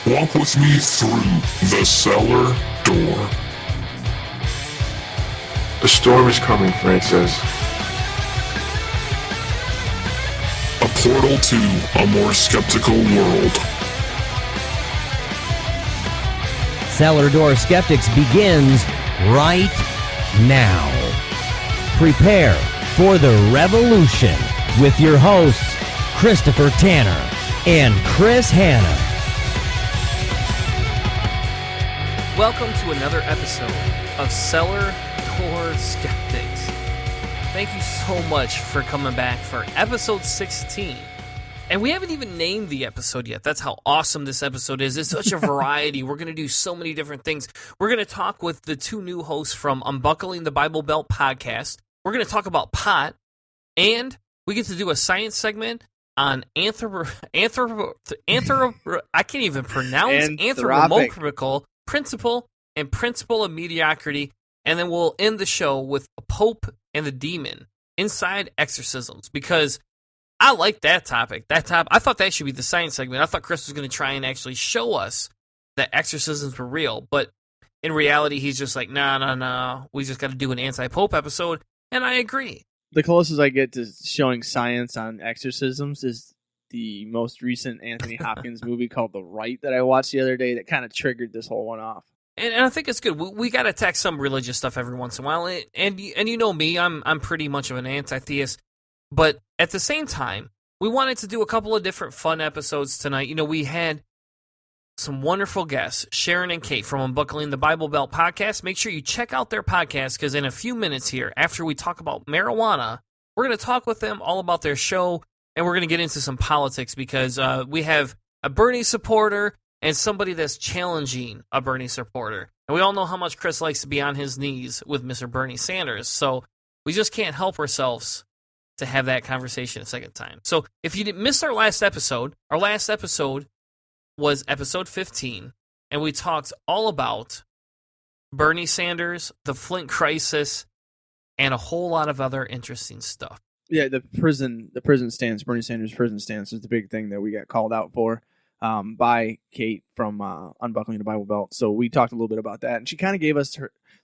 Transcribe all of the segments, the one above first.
Walk with me through the cellar door. A storm is coming, Francis. A portal to a more skeptical world. Cellar Door Skeptics begins right now. Prepare for the revolution with your hosts, Christopher Tanner and Chris Hanna. Welcome to another episode of Cellar Door Skeptics. Thank you so much for coming back for episode 16. And we haven't even named the episode yet. That's how awesome this episode is. It's such a variety. We're going to do so many different things. We're going to talk with the two new hosts from Unbuckling the Bible Belt podcast. We're going to talk about pot. And we get to do a science segment on I can't even pronounce Anthropic Principle and Principle of Mediocrity. And then we'll end the show with a Pope and the Demon inside exorcisms, because I like that topic. I thought that should be the science segment. I thought Chris was going to try and actually show us that exorcisms were real. But in reality, he's just like, nah. We just got to do an anti-Pope episode. And I agree. The closest I get to showing science on exorcisms is the most recent Anthony Hopkins movie called The Rite that I watched the other day that kind of triggered this whole one off. And I think it's good. We got to attack some religious stuff every once in a while. And you know me, I'm pretty much of an anti-theist. But at the same time, we wanted to do a couple of different fun episodes tonight. You know, we had some wonderful guests, Sharon and Kate from Unbuckling the Bible Belt podcast. Make sure you check out their podcast, because in a few minutes here, after we talk about marijuana, we're going to talk with them all about their show, and we're going to get into some politics, because we have a Bernie supporter and somebody that's challenging a Bernie supporter. And we all know how much Chris likes to be on his knees with Mr. Bernie Sanders, so we just can't help ourselves to have that conversation a second time. So if you didn't miss our last episode was episode 15, and we talked all about Bernie Sanders, the Flint crisis, and a whole lot of other interesting stuff. Yeah, the prison stance, Bernie Sanders' prison stance is the big thing that we got called out for by Kate from Unbuckling the Bible Belt. So we talked a little bit about that, and she kind of gave us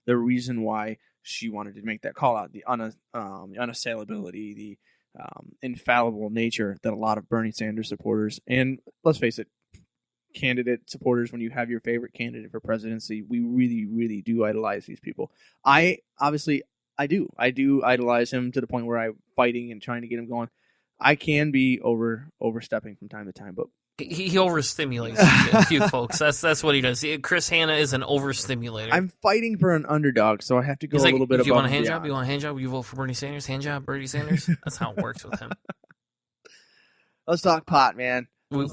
the reason why she wanted to make that call out, the unassailability, the infallible nature that a lot of Bernie Sanders supporters, and let's face it, candidate supporters, when you have your favorite candidate for presidency, we really, really do idolize these people. I do idolize him to the point where I'm fighting and trying to get him going. I can be overstepping from time to time, but he overstimulates a few folks. That's what he does. Chris Hanna is an overstimulator. I'm fighting for an underdog, so I have to go a little bit above. You want a hand job? You want a hand job? You vote for Bernie Sanders? Hand job, Bernie Sanders? That's how it works with him. Let's talk pot, man. We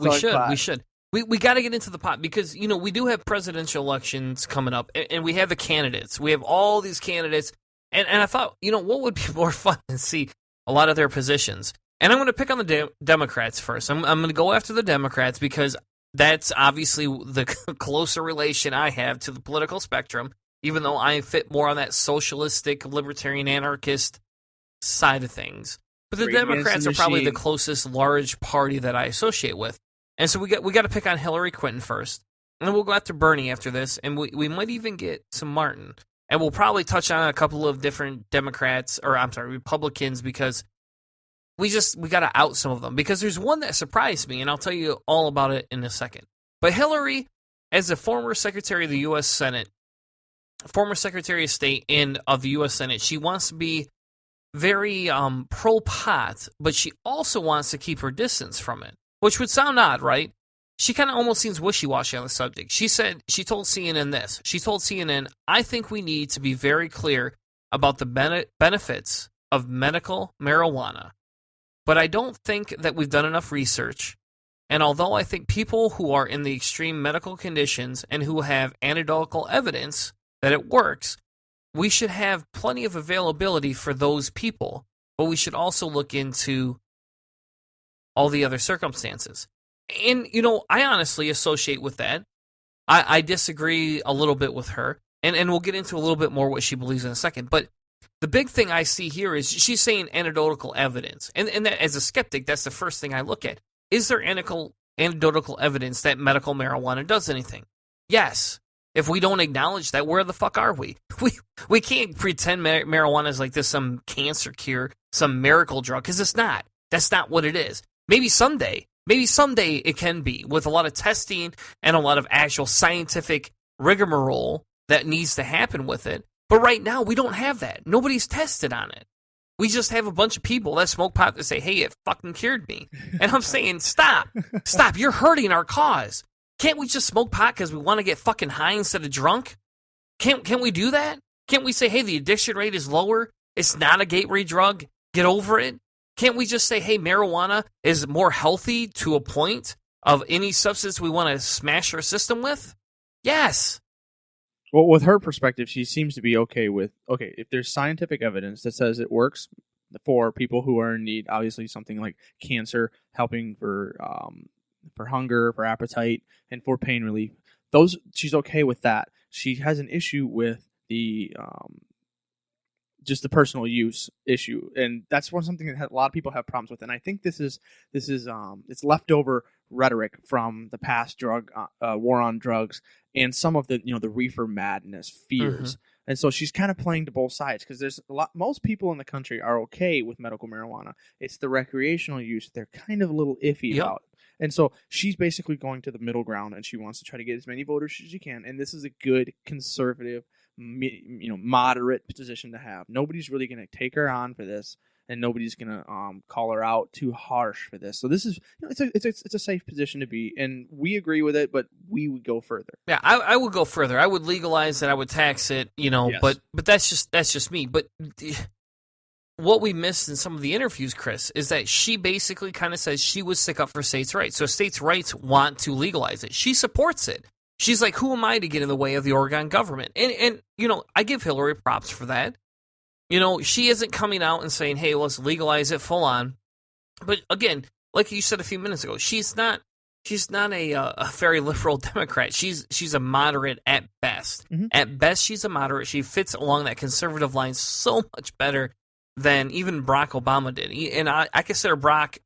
should. We got to get into the pot, because, you know, we do have presidential elections coming up, and we have the candidates. We have all these candidates, and I thought, you know, what would be more fun than see a lot of their positions? And I'm going to pick on the Democrats first. I'm going to go after the Democrats, because that's obviously the closer relation I have to the political spectrum, even though I fit more on that socialistic, libertarian, anarchist side of things. But the Democrats are probably the closest large party that I associate with. And so we got to pick on Hillary Clinton first, and then we'll go after Bernie after this, and we might even get some Martin. And we'll probably touch on a couple of different Republicans, because we got to out some of them, because there's one that surprised me, and I'll tell you all about it in a second. But Hillary, as a former Secretary of the U.S. Senate, former Secretary of State and of the U.S. Senate, she wants to be very pro-pot, but she also wants to keep her distance from it, which would sound odd, right? She kind of almost seems wishy-washy on the subject. She told CNN this. She told CNN, I think we need to be very clear about the benefits of medical marijuana. But I don't think that we've done enough research, and although I think people who are in the extreme medical conditions and who have anecdotal evidence that it works, we should have plenty of availability for those people, but we should also look into all the other circumstances. And, you know, I honestly associate with that. I disagree a little bit with her, and we'll get into a little bit more what she believes in a second, but the big thing I see here is she's saying anecdotal evidence. And that, as a skeptic, that's the first thing I look at. Is there anecdotal evidence that medical marijuana does anything? Yes. If we don't acknowledge that, where the fuck are we? We can't pretend marijuana is like this, some cancer cure, some miracle drug, because it's not. That's not what it is. Maybe someday it can be, with a lot of testing and a lot of actual scientific rigmarole that needs to happen with it. But right now, we don't have that. Nobody's tested on it. We just have a bunch of people that smoke pot that say, hey, it fucking cured me. And I'm saying, stop. You're hurting our cause. Can't we just smoke pot because we want to get fucking high instead of drunk? Can't we do that? Can't we say, hey, the addiction rate is lower? It's not a gateway drug. Get over it. Can't we just say, hey, marijuana is more healthy to a point of any substance we want to smash our system with? Yes. Well, with her perspective, she seems to be okay with, if there's scientific evidence that says it works for people who are in need, obviously something like cancer, helping for hunger, for appetite, and for pain relief, she's okay with that. She has an issue with the just the personal use issue, and that's something that a lot of people have problems with. And I think this is it's leftover rhetoric from the past drug war on drugs and some of the the reefer madness fears. Mm-hmm. And so she's kind of playing to both sides, because there's most people in the country are okay with medical marijuana. It's the recreational use they're kind of a little iffy about. And so she's basically going to the middle ground, and she wants to try to get as many voters as she can. And this is a good conservative, moderate position to have. Nobody's really going to take her on for this, and nobody's going to call her out too harsh for this. So this is it's a safe position to be, and we agree with it, but we would go further. Yeah, I would go further. I would legalize it. I would tax it. Yes. But that's just me. But what we missed in some of the interviews, Chris, is that she basically kind of says she would stick up for states' rights. So states' rights want to legalize it. She supports it. She's like, who am I to get in the way of the Oregon government? And I give Hillary props for that. She isn't coming out and saying, hey, let's legalize it full on. But again, like you said a few minutes ago, she's not a very liberal Democrat. She's a moderate at best. Mm-hmm. At best, she's a moderate. She fits along that conservative line so much better than even Barack Obama did. And I consider Barack,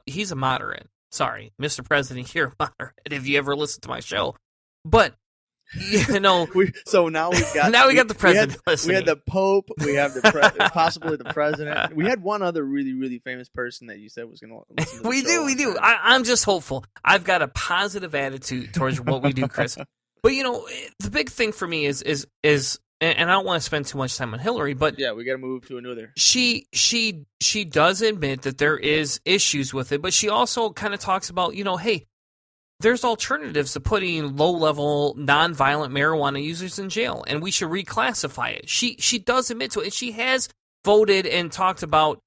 he's a moderate. Sorry, Mr. President, you're a moderate if you ever listen to my show. But, so now we got the president listening. We had the Pope. We have possibly the president. We had one other really, really famous person that you said was going to listen to the show. We do. I'm just hopeful. I've got a positive attitude towards what we do, Chris. But, the big thing for me is and I don't want to spend too much time on Hillary, but yeah, we got to move to another. She does admit that there is issues with it, but she also kind of talks about, hey, there's alternatives to putting low-level, non-violent marijuana users in jail, and we should reclassify it. She does admit to it, and she has voted and talked about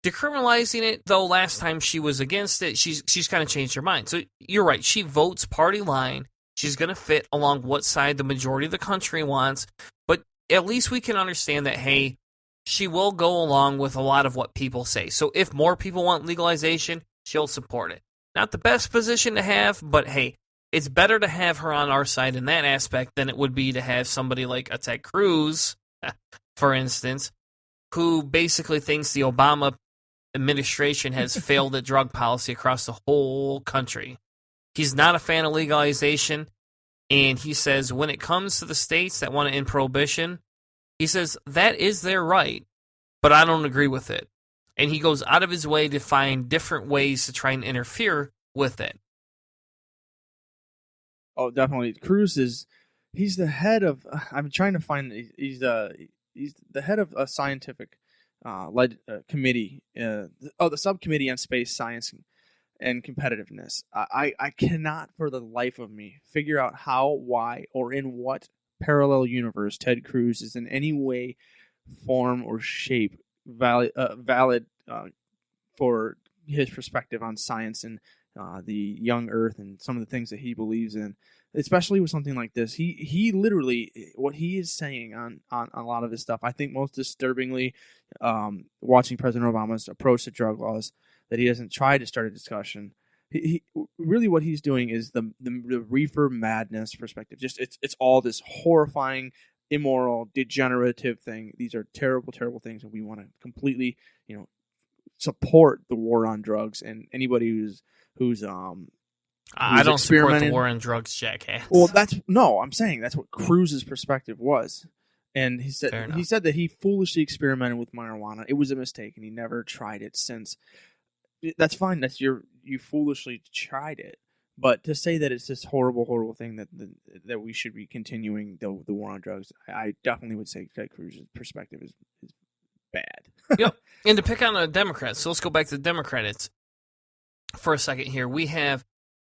decriminalizing it, though last time she was against it, she's kind of changed her mind. So you're right, she votes party line. She's going to fit along what side the majority of the country wants, but at least we can understand that, hey, she will go along with a lot of what people say. So if more people want legalization, she'll support it. Not the best position to have, but hey, it's better to have her on our side in that aspect than it would be to have somebody like a Ted Cruz, for instance, who basically thinks the Obama administration has failed at drug policy across the whole country. He's not a fan of legalization, and he says when it comes to the states that want to end prohibition, he says that is their right, but I don't agree with it. And he goes out of his way to find different ways to try and interfere with it. Oh, definitely. Cruz he's the head of, I'm trying to find, he's the head of a scientific committee, the subcommittee on space science and competitiveness. I cannot for the life of me figure out how, why, or in what parallel universe Ted Cruz is in any way, form, or shape valid for his perspective on science and the young Earth and some of the things that he believes in, especially with something like this. He literally, what he is saying on a lot of his stuff, I think most disturbingly, watching President Obama's approach to drug laws, that he doesn't try to start a discussion. He really what he's doing is the reefer madness perspective. Just it's all this horrifying, immoral, degenerative thing. These are terrible, terrible things, and we want to completely, support the war on drugs. And anybody who's I don't support the war on drugs, jackass. Well, I'm saying that's what Cruz's perspective was. And he said that he foolishly experimented with marijuana. It was a mistake, and he never tried it since. That's fine. You foolishly tried it. But to say that it's this horrible, horrible thing that we should be continuing the war on drugs, I definitely would say Ted Cruz's perspective is bad. Yep. And to pick on the Democrats, so let's go back to the Democrats for a second here. We have,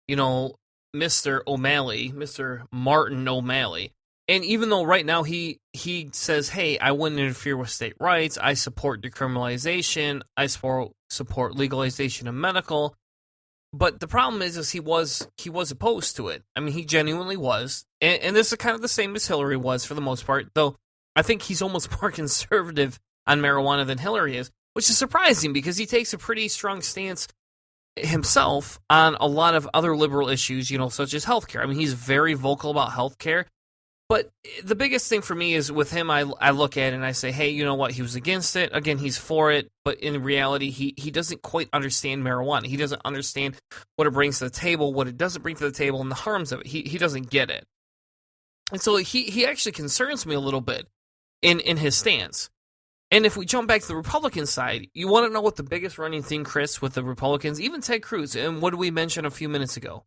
Mr. O'Malley, Mr. Martin O'Malley. And even though right now he says, hey, I wouldn't interfere with state rights, I support decriminalization, I support legalization of medical, but the problem is he was opposed to it. I mean, he genuinely was, and this is kind of the same as Hillary was for the most part, though I think he's almost more conservative on marijuana than Hillary is, which is surprising because he takes a pretty strong stance himself on a lot of other liberal issues, such as healthcare. I mean, he's very vocal about healthcare. But the biggest thing for me is with him, I look at it and I say, hey, you know what? He was against it. Again, he's for it. But in reality, he doesn't quite understand marijuana. He doesn't understand what it brings to the table, what it doesn't bring to the table, and the harms of it. He doesn't get it. And so he actually concerns me a little bit in his stance. And if we jump back to the Republican side, you want to know what the biggest running thing, Chris, with the Republicans, even Ted Cruz, and what did we mention a few minutes ago?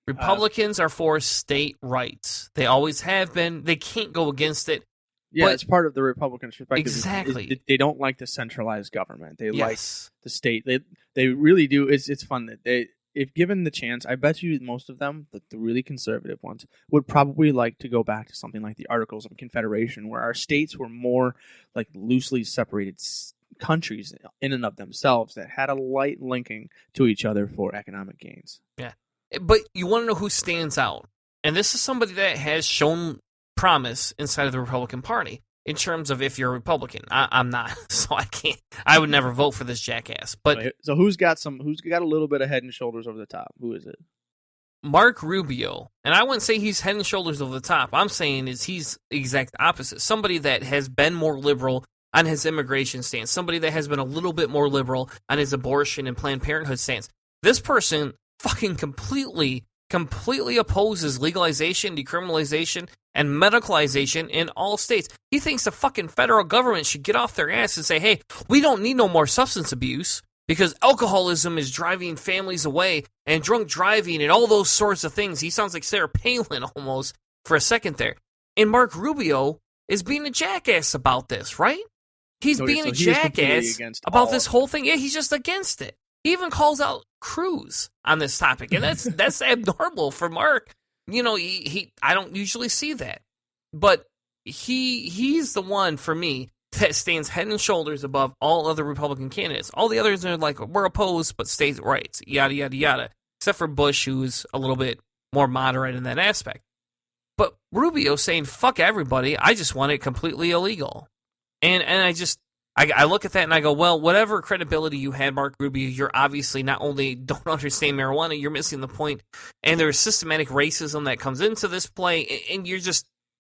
Republicans are for state rights. They always have been. They can't go against it. Yeah, it's part of the Republicans' perspective. Exactly. They don't like the centralized government. They like the state. They really do. It's fun that if given the chance, I bet you most of them, the really conservative ones, would probably like to go back to something like the Articles of Confederation, where our states were more like loosely separated countries in and of themselves that had a light linking to each other for economic gains. Yeah. But you want to know who stands out. And this is somebody that has shown promise inside of the Republican Party in terms of if you're a Republican. I'm not, so I can't. I would never vote for this jackass. But so who's got a little bit of head and shoulders over the top? Who is it? Mark Rubio. And I wouldn't say he's head and shoulders over the top. I'm saying is he's the exact opposite. Somebody that has been more liberal on his immigration stance. Somebody that has been a little bit more liberal on his abortion and Planned Parenthood stance. This person fucking completely opposes legalization, decriminalization, and medicalization in all states. He thinks the fucking federal government should get off their ass and say, hey, we don't need no more substance abuse because alcoholism is driving families away and drunk driving and all those sorts of things. He sounds like Sarah Palin almost for a second there. And Mark Rubio is being a jackass about this, right? He's being a jackass about this whole thing. Yeah, he's just against it. He even calls out Cruz on this topic, and that's abnormal for Mark. I don't usually see that, but he's the one for me that stands head and shoulders above all other Republican candidates. All the others are like, we're opposed, but state rights, yada yada yada. Except for Bush, who's a little bit more moderate in that aspect. But Rubio saying fuck everybody, I just want it completely illegal, and I look at that and I go, well, whatever credibility you had, Mark Rubio, you're obviously not only don't understand marijuana, you're missing the point. And there's systematic racism that comes into this play, and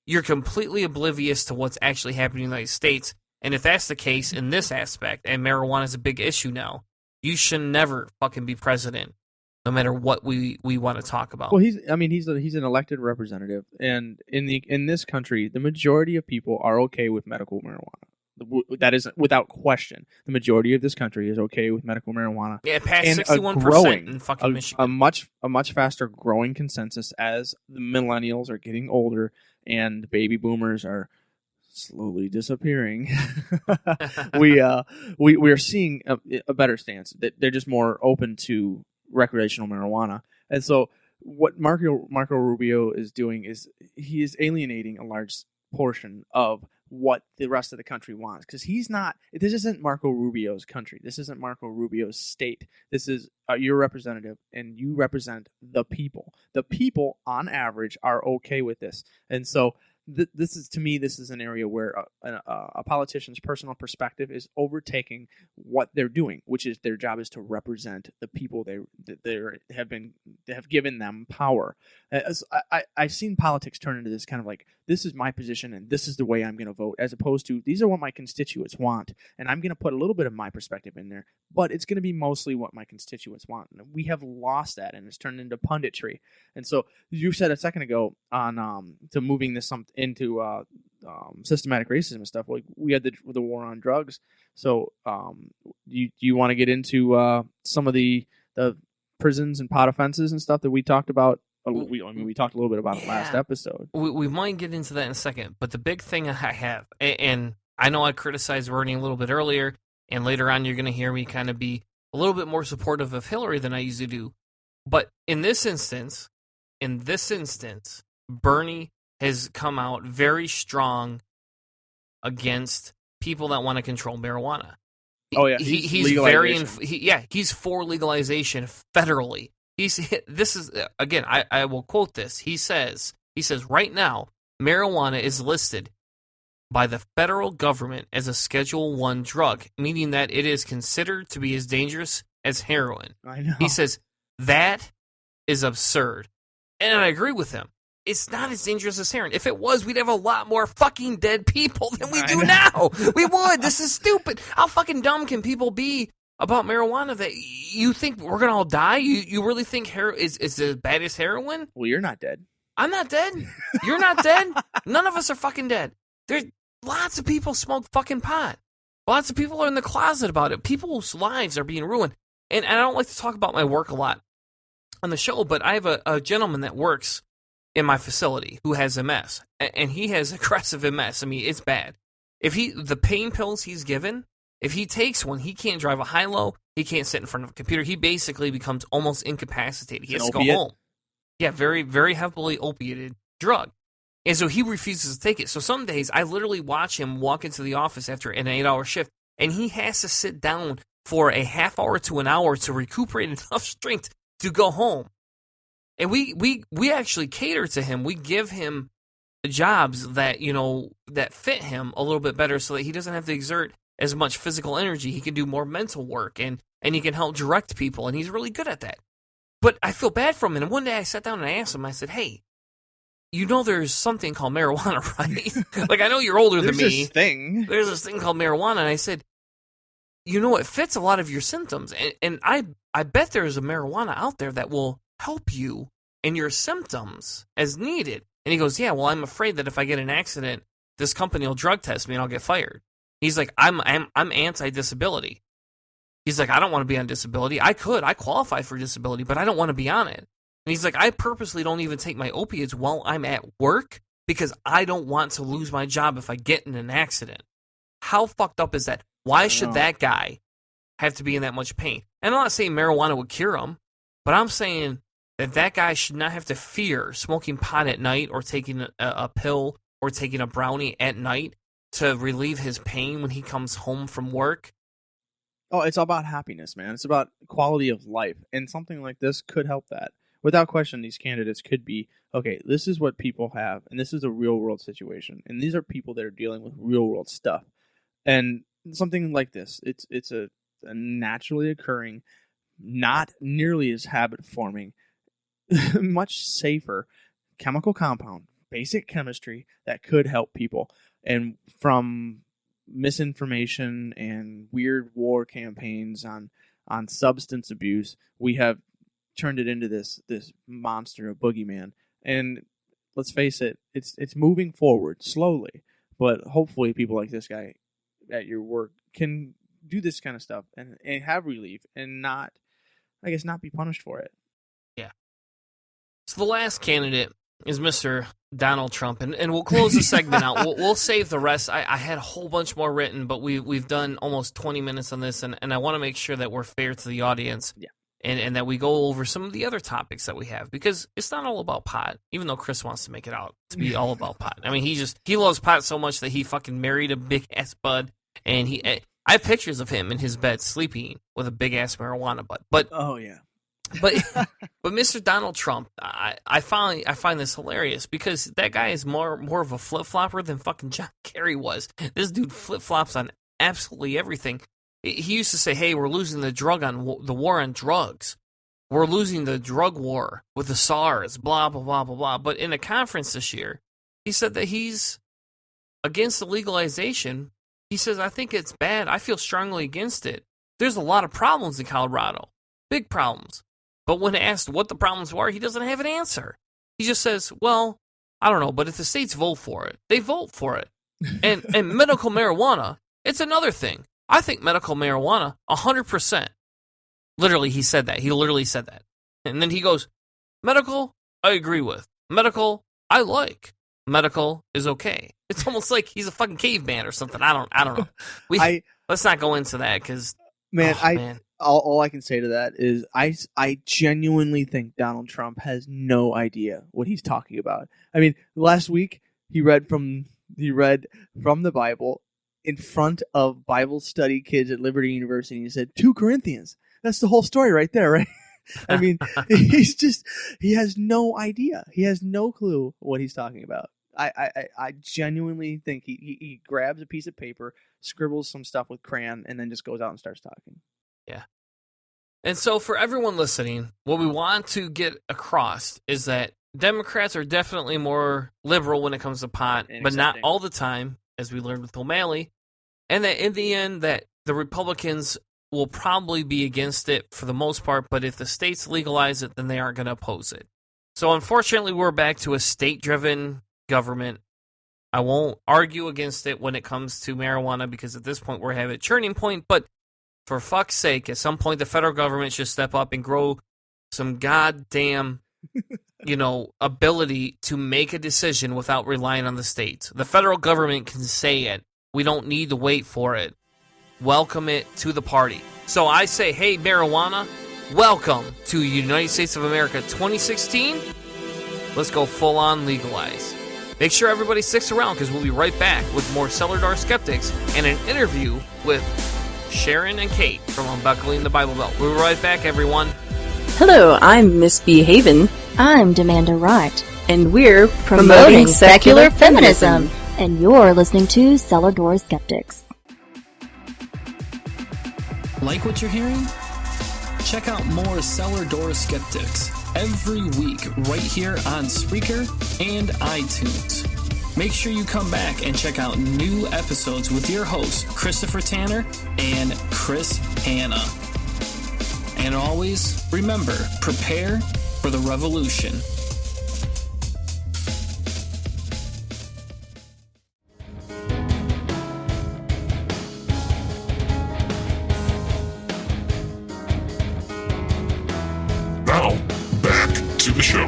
you're completely oblivious to what's actually happening in the United States. And if that's the case in this aspect, and marijuana is a big issue now, you should never fucking be president, no matter what we want to talk about. Well, he's an elected representative, and in this country, the majority of people are okay with medical marijuana. That is without question. The majority of this country is okay with medical marijuana. Yeah, it passed 61% in fucking Michigan. A much faster growing consensus as the millennials are getting older and baby boomers are slowly disappearing. we are seeing a better stance. That they're just more open to recreational marijuana, and so what Marco Rubio is doing is he is alienating a large portion of what the rest of the country wants, because this isn't Marco Rubio's country. This isn't Marco Rubio's state. This is your representative, and you represent the people. The people, on average, are okay with this. And so this is an area where a politician's personal perspective is overtaking what they're doing, which is their job is to represent the people they have given them power. I've seen politics turn into this kind of like this is my position and this is the way I'm going to vote, as opposed to these are what my constituents want, and I'm going to put a little bit of my perspective in there, but it's going to be mostly what my constituents want. And we have lost that, and it's turned into punditry. And so you said a second ago on to moving this into systematic racism and stuff. Like we had the war on drugs. So do you want to get into some of the prisons and pot offenses and stuff that we talked about? We talked a little bit about it last episode. We might get into that in a second, but the big thing I have, and I know I criticized Bernie a little bit earlier, and later on you're going to hear me kind of be a little bit more supportive of Hillary than I usually do. But in this instance, Bernie has come out very strong against people that want to control marijuana. Oh yeah, he's very he's for legalization federally. This is again, I will quote this. He says right now marijuana is listed by the federal government as a Schedule I drug, meaning that it is considered to be as dangerous as heroin. I know. He says that is absurd, and I agree with him. It's not as dangerous as heroin. If it was, we'd have a lot more fucking dead people than we do now. We would. This is stupid. How fucking dumb can people be about marijuana that you think we're going to all die? You really think heroin is as bad as heroin? Well, you're not dead. I'm not dead. You're not dead. None of us are fucking dead. There's lots of people smoke fucking pot. Lots of people are in the closet about it. People's lives are being ruined. And I don't like to talk about my work a lot on the show, but I have a gentleman that works in my facility who has MS, and he has aggressive MS. I mean, it's bad. If the pain pills he's given, if he takes one, he can't drive a high-low, he can't sit in front of a computer, he basically becomes almost incapacitated. He has to go home. Yeah, very, very heavily opiated drug. And so he refuses to take it. So some days, I literally watch him walk into the office after an 8-hour shift, and he has to sit down for a half hour to an hour to recuperate enough strength to go home. And we actually cater to him. We give him jobs that, that fit him a little bit better so that he doesn't have to exert as much physical energy. He can do more mental work, and he can help direct people, and he's really good at that. But I feel bad for him. And one day I sat down and I asked him, I said, hey, there's something called marijuana, right? Like, I know you're older than me. There's this thing called marijuana. And I said, it fits a lot of your symptoms. And I bet there's a marijuana out there that will help you in your symptoms as needed. And he goes, yeah, well, I'm afraid that if I get an accident, this company will drug test me and I'll get fired. He's like, I'm anti-disability. He's like, I don't want to be on disability. I qualify for disability, but I don't want to be on it. And he's like, I purposely don't even take my opiates while I'm at work because I don't want to lose my job if I get in an accident. How fucked up is that? Why should that guy have to be in that much pain? And I'm not saying marijuana would cure him, but I'm saying that guy should not have to fear smoking pot at night or taking a pill or taking a brownie at night to relieve his pain when he comes home from work. Oh, it's all about happiness, man. It's about quality of life. And something like this could help that. Without question, these candidates could be, okay, this is what people have, and this is a real-world situation. And these are people that are dealing with real-world stuff. And something like this, it's a naturally occurring, not nearly as habit-forming, much safer chemical compound, basic chemistry that could help people. And from misinformation and weird war campaigns on substance abuse, we have turned it into this monster, a boogeyman. And let's face it, it's moving forward slowly, but hopefully people like this guy at your work can do this kind of stuff and have relief and not be punished for it. Yeah. So the last candidate is Mr. Donald Trump, and we'll close the segment out. We'll save the rest. I had a whole bunch more written, but we've done almost 20 minutes on this, and I want to make sure that we're fair to the audience. Yeah. And that we go over some of the other topics that we have, because it's not all about pot, even though Chris wants to make it out to be all about pot. I mean, he loves pot so much that he fucking married a big-ass bud, and I have pictures of him in his bed sleeping with a big-ass marijuana bud. But oh, yeah. But Mr. Donald Trump, I find this hilarious because that guy is more of a flip-flopper than fucking John Kerry was. This dude flip-flops on absolutely everything. He used to say, hey, we're losing the war on drugs. We're losing the drug war with the SARS, blah, blah, blah, blah, blah. But in a conference this year, He said that he's against the legalization. He says, I think it's bad. I feel strongly against it. There's a lot of problems in Colorado, big problems. But when asked what the problems were, he doesn't have an answer. He just says, well, I don't know, but if the states vote for it, they vote for it. And medical marijuana, it's another thing. I think medical marijuana, 100%. Literally, he said that. He literally said that. And then he goes, medical, I agree with. Medical, I like. Medical is okay. It's almost like he's a fucking caveman or something. I don't know. Let's not go into that because, man. All I can say to that is I genuinely think Donald Trump has no idea what he's talking about. I mean, last week he read from the Bible in front of Bible study kids at Liberty University, and he said 2 Corinthians. That's the whole story right there, right? I mean, he has no idea. He has no clue what he's talking about. I genuinely think he grabs a piece of paper, scribbles some stuff with crayon, and then just goes out and starts talking. Yeah. And so for everyone listening, what we want to get across is that Democrats are definitely more liberal when it comes to pot, but not all the time, as we learned with O'Malley, and that in the end that the Republicans will probably be against it for the most part, but if the states legalize it, then they aren't going to oppose it. So unfortunately, we're back to a state-driven government. I won't argue against it when it comes to marijuana because at this point we're at a turning point, but for fuck's sake, at some point the federal government should step up and grow some goddamn, ability to make a decision without relying on the states. The federal government can say it. We don't need to wait for it. Welcome it to the party. So I say, hey, marijuana, welcome to United States of America 2016. Let's go full on legalize. Make sure everybody sticks around because we'll be right back with more Cellar Door Skeptics and an interview with Sharon and Kate from Unbuckling the Bible Belt. We'll be right back, everyone. Hello, I'm Miss B. Haven. I'm Demanda Wright. And we're Promoting secular feminism. And you're listening to Cellar Door Skeptics. Like what you're hearing? Check out more Cellar Door Skeptics every week right here on Spreaker and iTunes. Make sure you come back and check out new episodes with your hosts, Christopher Tanner and Chris Hanna. And always, remember, prepare for the revolution. Now, back to the show.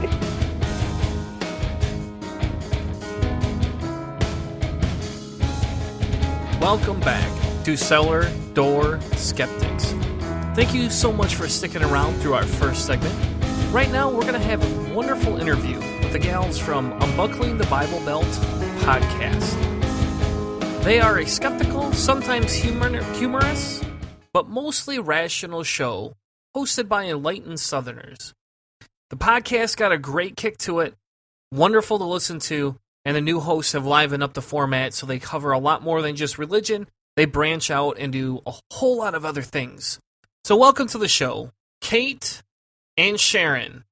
Welcome back to Cellar Door Skeptics. Thank you so much for sticking around through our first segment. Right now, we're going to have a wonderful interview with the gals from Unbuckling the Bible Belt podcast. They are a skeptical, sometimes humorous, but mostly rational show hosted by enlightened Southerners. The podcast got a great kick to it, wonderful to listen to, and the new hosts have livened up the format so they cover a lot more than just religion. They branch out and do a whole lot of other things. So welcome to the show, Kate and Sharon.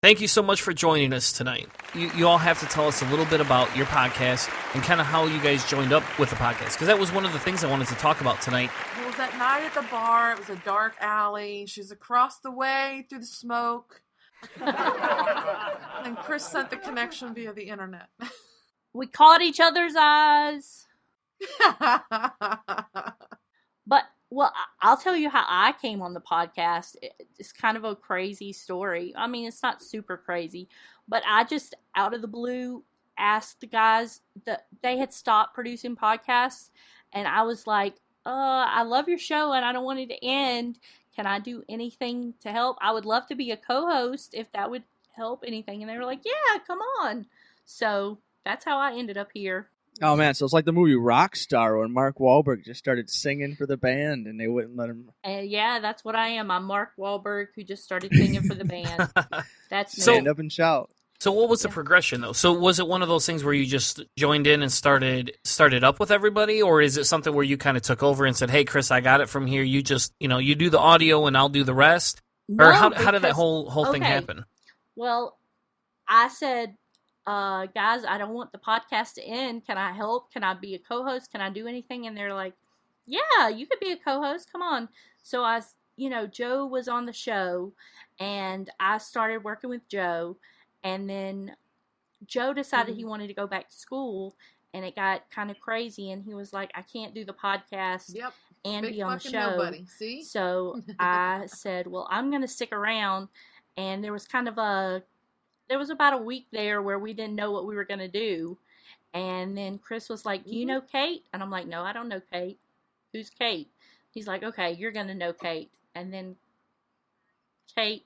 Thank you so much for joining us tonight. You all have to tell us a little bit about your podcast and kind of how you guys joined up with the podcast, because that was one of the things I wanted to talk about tonight. It was that night at the bar. It was a dark alley. She's across the way through the smoke. And Chris sent the connection via the internet. We caught each other's eyes. But, well, I'll tell you how I came on the podcast. It's kind of a crazy story. I mean, it's not super crazy, but I just, out of the blue, asked the guys that they had stopped producing podcasts, and I was like, I love your show, and I don't want it to end. Can I do anything to help? I would love to be a co-host if that would help anything. And they were like, yeah, come on. So that's how I ended up here. Oh, man, so it's like the movie Rockstar when Mark Wahlberg just started singing for the band and they wouldn't let him. Yeah, that's what I am. I'm Mark Wahlberg who just started singing for the band. That's me. Stand up and shout. So what was the progression, though? So was it one of those things where you just joined in and started up with everybody? Or is it something where you kind of took over and said, hey, Chris, I got it from here. You just, you do the audio and I'll do the rest? No, or how did that whole thing happen? Well, I said, guys, I don't want the podcast to end. Can I help? Can I be a co-host? Can I do anything? And they're like, yeah, you could be a co-host. Come on. So Joe was on the show, and I started working with Joe, and then Joe decided he wanted to go back to school, and it got kind of crazy, and he was like, I can't do the podcast and Big be on the fucking show. nobody. See? So I said, well, I'm going to stick around, and there was about a week there where we didn't know what we were going to do, and then Chris was like, do you know Kate? And I'm like, no, I don't know Kate. Who's Kate? He's like, okay, you're going to know Kate. And then Kate,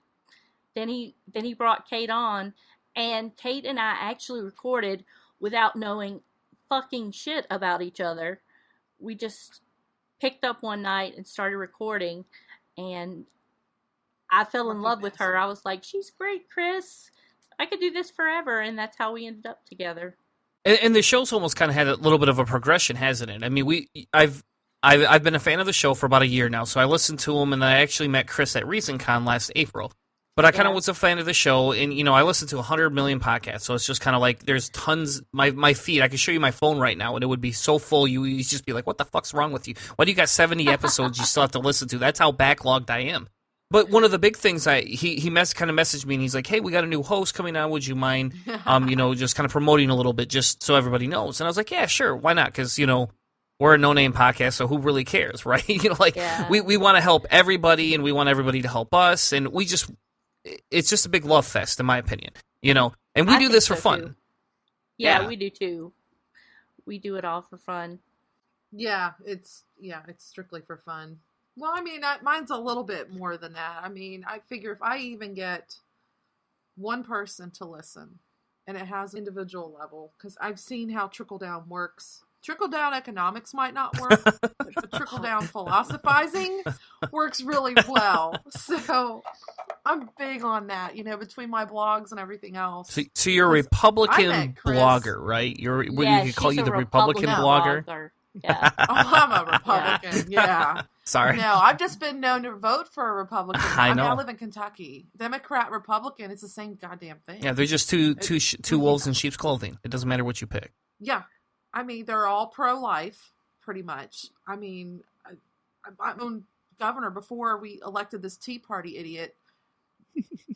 then he brought Kate on, and Kate and I actually recorded without knowing fucking shit about each other. We just picked up one night and started recording, and I fell in love with her. I was like, she's great, Chris. I could do this forever, and that's how we ended up together. And the show's almost kind of had a little bit of a progression, hasn't it? I mean, I've been a fan of the show for about a year now, so I listened to him, and I actually met Chris at ReasonCon last April. But I kind of was a fan of the show, and, I listen to 100 million podcasts, so it's just kind of like there's tons. My feed, I could show you my phone right now, and it would be so full, you'd just be like, what the fuck's wrong with you? Why do you got 70 episodes you still have to listen to? That's how backlogged I am. But one of the big things he kind of messaged me, and he's like, hey, we got a new host coming on. Would you mind, just kind of promoting a little bit just so everybody knows? And I was like, yeah, sure, why not? Because, we're a no-name podcast, so who really cares, right? We want to help everybody, and we want everybody to help us, and it's just a big love fest, in my opinion, and we do this for fun. Too. Yeah, we do too. We do it all for fun. Yeah, it's strictly for fun. Well, I mean, mine's a little bit more than that. I mean, I figure if I even get one person to listen, and it has an individual level, because I've seen how trickle-down works. Trickle-down economics might not work, but trickle-down philosophizing works really well. So I'm big on that, between my blogs and everything else. So you're a Republican blogger, right? We could call you the Republican blogger. Yeah. Oh, I'm a Republican, yeah. Sorry. No, I've just been known to vote for a Republican. I know. I live in Kentucky. Democrat, Republican, it's the same goddamn thing. Yeah, they're just two wolves in sheep's clothing. It doesn't matter what you pick. Yeah. I mean, they're all pro-life, pretty much. I mean, my own governor, before we elected this Tea Party idiot,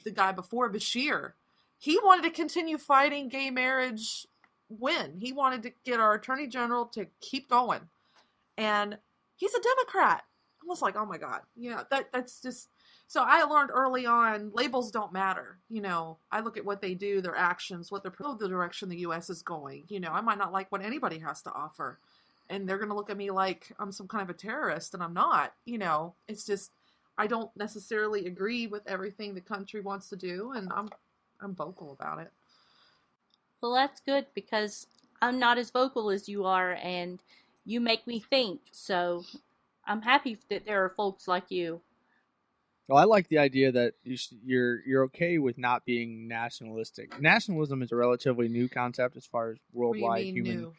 the guy before, Bashir, he wanted to continue fighting gay marriage win. He wanted to get our attorney general to keep going. And he's a Democrat. I was like, oh my God. That's just... So I learned early on, labels don't matter. I look at what they do, their actions, the direction the U.S. is going. I might not like what anybody has to offer. And they're going to look at me like I'm some kind of a terrorist, and I'm not. It's just, I don't necessarily agree with everything the country wants to do, and I'm vocal about it. Well, that's good, because I'm not as vocal as you are, and you make me think. So I'm happy that there are folks like you. Well, I like the idea that you're okay with not being nationalistic. Nationalism is a relatively new concept as far as worldwide human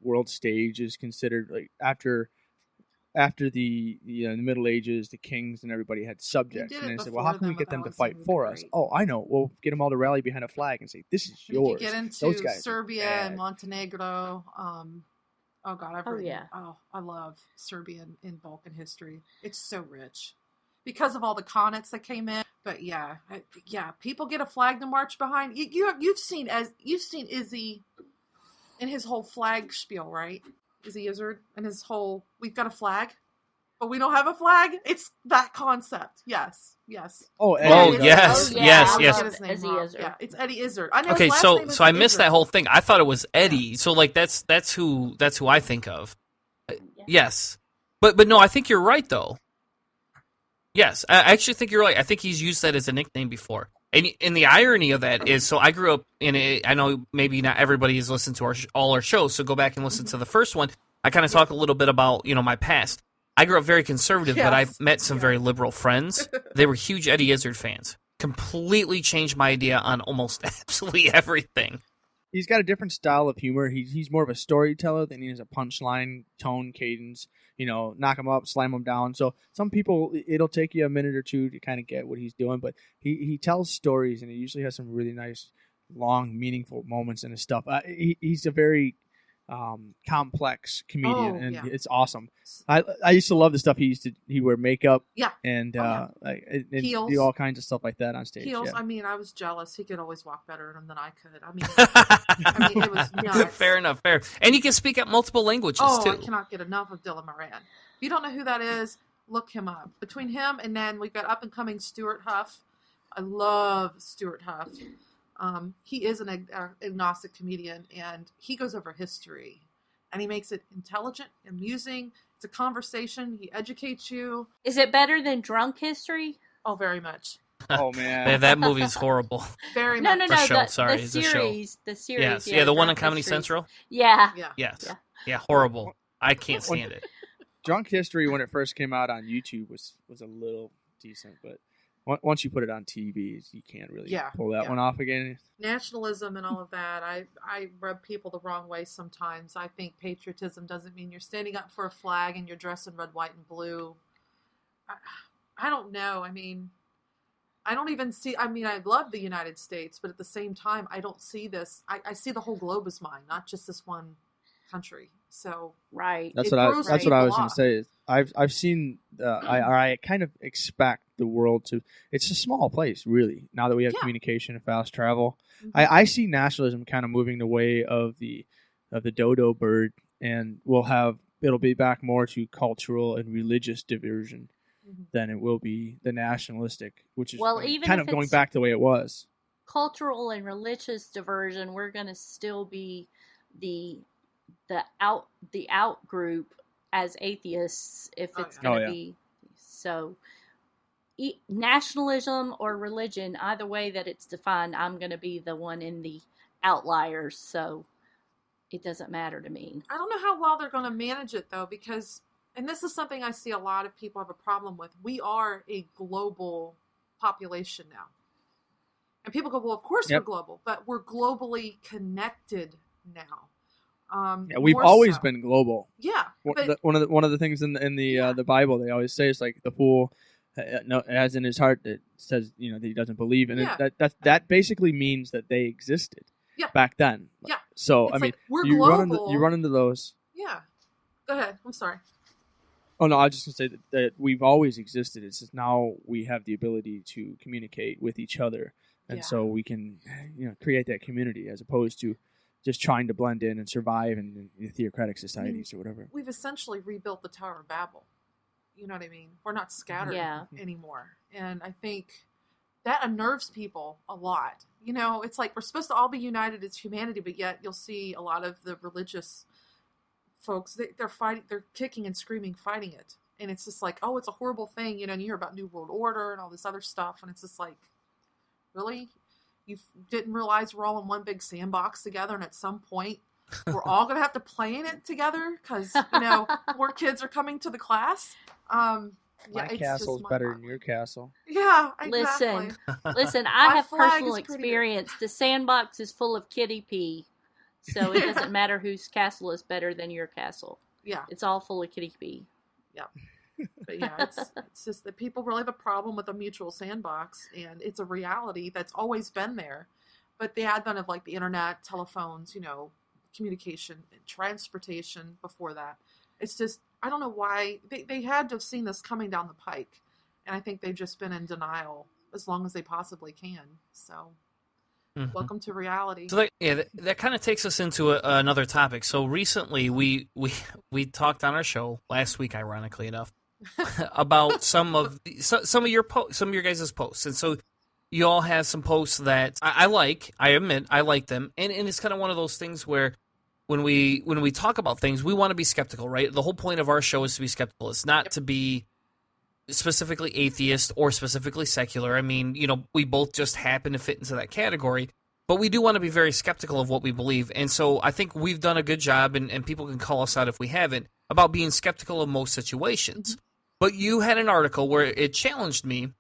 world stage is considered. Like after the the Middle Ages, the kings and everybody had subjects, and they said, "Well, how can we get them to fight for us?" Oh, I know. We'll get them all to rally behind a flag and say, "This is yours." You get into those guys Serbia and Montenegro. Oh God, I love Serbia in Balkan history. It's so rich. Because of all the connets that came in, but people get a flag to march behind. You've seen Izzy in his whole flag spiel, right? Izzy Izzard and his whole we've got a flag, but we don't have a flag. It's that concept. Yes. Oh, yes. Izzy Izzard. Yeah, it's Eddie Izzard. I know. Okay, his last so name is I missed Izzard. that whole thing. I thought it was Eddie. So like that's who I think of. Yes, but no, I think you're right though. Yes, I actually think you're right. I think he's used that as a nickname before. And the irony of that is, so I grew up in I know maybe not everybody has listened to all our shows, so go back and listen to the first one. I kind of talk a little bit about, my past. I grew up very conservative, but I've met some very liberal friends. They were huge Eddie Izzard fans. Completely changed my idea on almost absolutely everything. He's got a different style of humor. He's more of a storyteller than he is a punchline, tone, cadence. Knock him up, slam him down. So some people, it'll take you a minute or two to kind of get what he's doing, but he tells stories, and he usually has some really nice long, meaningful moments in his stuff. He's a very complex comedian, and it's awesome. I used to love the stuff he'd wear makeup, and and do all kinds of stuff like that on stage. Heels. Yeah. I mean, I was jealous. He could always walk better than I could. I mean, it was nuts. Fair enough. And he can speak at multiple languages too. I cannot get enough of Dylan Moran. If you don't know who that is, look him up. Between him and then we've got up and coming Stuart Huff. I love Stuart Huff. He is an agnostic comedian, and he goes over history, and he makes it intelligent, amusing. It's a conversation. He educates you. Is it better than Drunk History? Oh, very much. Oh man, that movie's horrible. Very much. No. The show, sorry, it's the a show. series. The series. Yes, the one on Drunk Comedy History. Central. Yeah. Yes. Yeah, horrible. I can't stand it. Drunk History, when it first came out on YouTube, was a little decent, but once you put it on TV, you can't really pull that one off again. Nationalism and all of that, I rub people the wrong way sometimes. I think patriotism doesn't mean you're standing up for a flag and you're dressed in red, white, and blue. I don't know. I mean, I don't even see, I mean, I love the United States, but at the same time, I don't see this. I see the whole globe as mine, not just this one country. So that's what I was going to say. I've seen. I kind of expect the world to. It's a small place, really. Now that we have communication and fast travel, I see nationalism kind of moving the way of the dodo bird, and it'll be back more to cultural and religious diversion than it will be the nationalistic, which is even kind of going back the way it was. Cultural and religious diversion, we're going to still be the out group as atheists if it's going to be so. Nationalism or religion, either way that it's defined, I'm going to be the one in the outliers, so it doesn't matter to me. I don't know how well they're going to manage it, though, because, and this is something I see a lot of people have a problem with, we are a global population now. And people go, well, of course we're global, but we're globally connected now. We've always been global. Yeah, one of the things in the Bible they always say is like the fool has in his heart that says that he doesn't believe, and that basically means that they existed back then. Yeah. So it's I mean, we're you global. run into those. Yeah. Go ahead. I'm sorry. Oh no, I was just gonna say that we've always existed. It's just now we have the ability to communicate with each other, and so we can create that community as opposed to just trying to blend in and survive in theocratic societies or whatever. We've essentially rebuilt the Tower of Babel. You know what I mean? We're not scattered anymore. And I think that unnerves people a lot. It's like we're supposed to all be united as humanity, but yet you'll see a lot of the religious folks, they're fighting, they're kicking and screaming, fighting it. And it's just like, oh, it's a horrible thing. And you hear about New World Order and all this other stuff. And it's just like, really? You didn't realize we're all in one big sandbox together, and at some point we're all going to have to play in it together because more kids are coming to the class. My castle's better than your castle. Yeah, exactly. Listen. I have personal experience. The sandbox is full of kitty pee, so it doesn't matter whose castle is better than your castle. Yeah, it's all full of kitty pee. Yeah. But it's just that people really have a problem with a mutual sandbox, and it's a reality that's always been there. But the advent of like the internet, telephones, communication, transportation before that, it's just, I don't know why they had to have seen this coming down the pike, and I think they've just been in denial as long as they possibly can. So welcome to reality. So that kind of takes us into another topic. So recently we talked on our show last week, ironically enough, about some of your guys' posts, and so you all have some posts that I like. I admit I like them, and it's kind of one of those things where when we talk about things, we want to be skeptical, right? The whole point of our show is to be skeptical. It's not to be specifically atheist or specifically secular. I mean, we both just happen to fit into that category, but we do want to be very skeptical of what we believe, and so I think we've done a good job, and people can call us out if we haven't, about being skeptical of most situations. But you had an article where it challenged me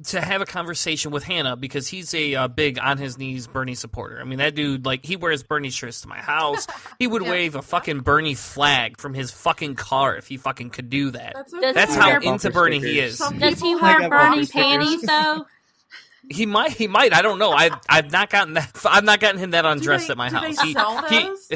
to have a conversation with Hannah because he's a big on his knees Bernie supporter. I mean, that dude, like, he wears Bernie shirts to my house. He would wave a fucking Bernie flag from his fucking car if he fucking could do that. That's how into Bernie he is. Does he wear Bernie panties, though? He might. I don't know. I've not gotten that. I've not gotten him that undressed at my house. Do they sell those?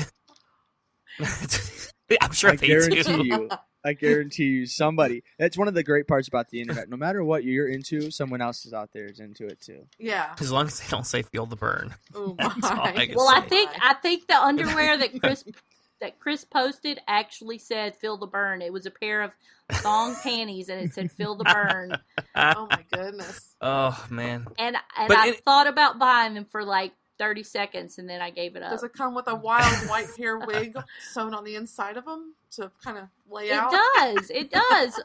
I'm sure they do. I guarantee you somebody. That's one of the great parts about the internet. No matter what you're into, someone else is out there is into it too. Yeah. As long as they don't say "feel the burn." Oh my. Well, I think the underwear that Chris posted actually said "feel the burn." It was a pair of thong panties, and it said "feel the burn." Oh my goodness. Oh man. And I thought about buying them for like 30 seconds, and then I gave it up. Does it come with a wild white hair wig sewn on the inside of them to kind of lay out? It does.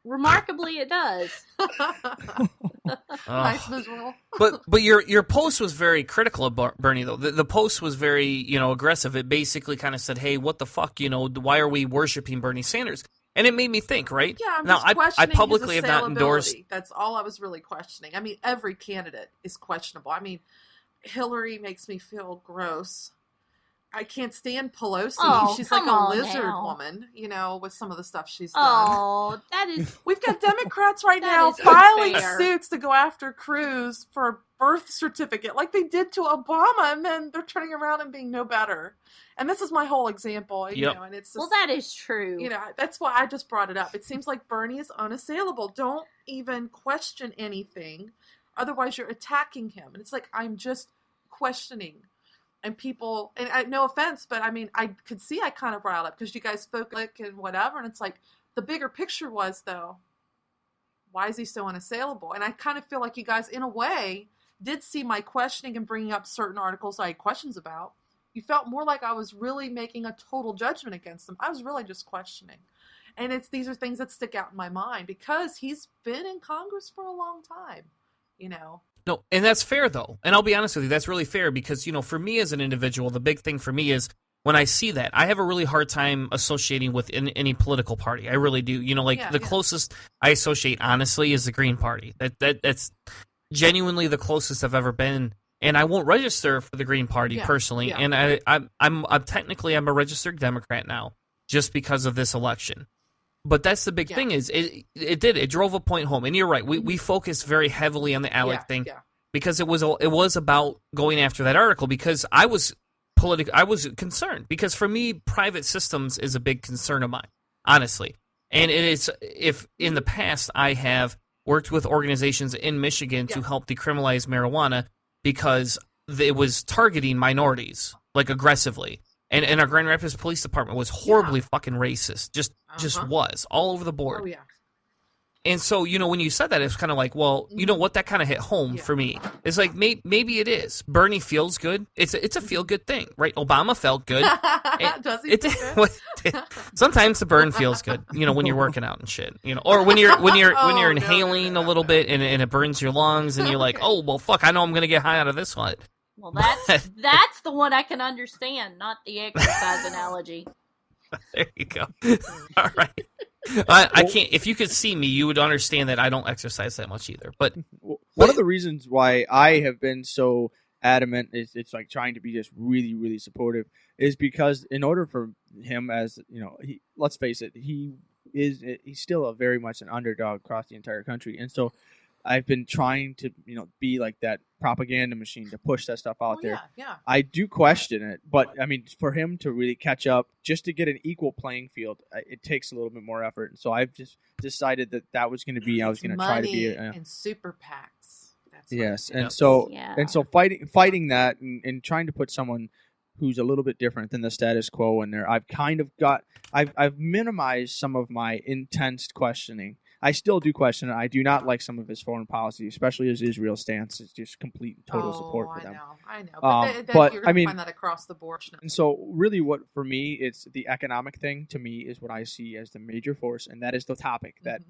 Remarkably, it does. Nice visual. But your post was very critical of Bernie, though. The post was very, aggressive. It basically kind of said, hey, what the fuck, why are we worshiping Bernie Sanders? And it made me think, right? Yeah, I'm now, just questioning I publicly his have not endorsed. That's all I was really questioning. I mean, every candidate is questionable. I mean, Hillary makes me feel gross. I can't stand Pelosi. Oh, she's like a lizard woman, with some of the stuff she's done. Oh, that is... We've got Democrats right now is filing unfair. suits to go after Cruz for a birth certificate like they did to Obama, and then they're turning around and being no better. And this is my whole example, and it's just, well, that is true. That's why I just brought it up. It seems like Bernie is unassailable. Don't even question anything. Otherwise, you're attacking him. And it's like, I'm just questioning. And people, and no offense, but I mean, I could see I kind of riled up because you guys focus and whatever. And it's like, the bigger picture was, though, why is he so unassailable? And I kind of feel like you guys, in a way, did see my questioning and bringing up certain articles I had questions about. You felt more like I was really making a total judgment against him. I was really just questioning. And these are things that stick out in my mind because he's been in Congress for a long time, No, and that's fair, though. And I'll be honest with you, that's really fair because, for me as an individual, the big thing for me is when I see that, I have a really hard time associating with any political party. I really do. Closest I associate, honestly, is the Green Party. That's genuinely the closest I've ever been. And I won't register for the Green Party personally. And I'm technically I'm a registered Democrat now just because of this election. But that's the big thing is it drove a point home. And you're right. We focused very heavily on the ALEC thing because it was about going after that article because I was concerned because for me, private systems is a big concern of mine, honestly. And it is if in the past I have worked with organizations in Michigan to help decriminalize marijuana because it was targeting minorities like aggressively. And our Grand Rapids Police Department was horribly fucking racist. Just was all over the board. Oh, yeah. And so, when you said that, it's kind of like, well, you know what? That kind of hit home for me. It's like, maybe it is. Bernie feels good. It's a feel-good thing, right? Obama felt good. Does he feel good? Sometimes the burn feels good, when you're working out and shit, or when you're inhaling a little bit and it burns your lungs and you're like, oh, well, fuck, I know I'm going to get high out of this one. Well, that's the one I can understand, not the exercise analogy. There you go. All right. I can't. If you could see me, you would understand that I don't exercise that much either. But one of the reasons why I have been so adamant is it's like trying to be just really, really supportive is because in order for him, as let's face it, he's still a very much an underdog across the entire country, and so I've been trying to be like that propaganda machine to push that stuff out there. Yeah. I do question it, but I mean, for him to really catch up, just to get an equal playing field, it takes a little bit more effort. And so I've just decided that was going to be, I was going to try to be and super PACs. That's yes, and so fighting that and trying to put someone who's a little bit different than the status quo in there. I've minimized some of my intense questioning. I still do question it. I do not like some of his foreign policy, especially his Israel stance. It's just complete and total support for them. I know. But you're going to find that across the board. And so really what, for me, it's the economic thing, to me, is what I see as the major force, and that is the topic, that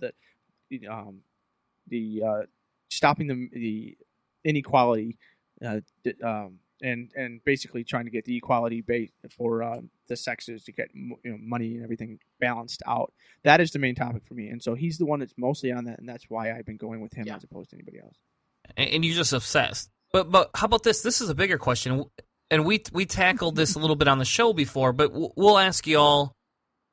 stopping the inequality and basically trying to get the equality base for the sexes to get money and everything balanced out. That is the main topic for me, and so he's the one that's mostly on that, and that's why I've been going with him as opposed to anybody else. And you're just obsessed. But how about this? This is a bigger question, and we tackled this a little bit on the show before, but we'll ask you all.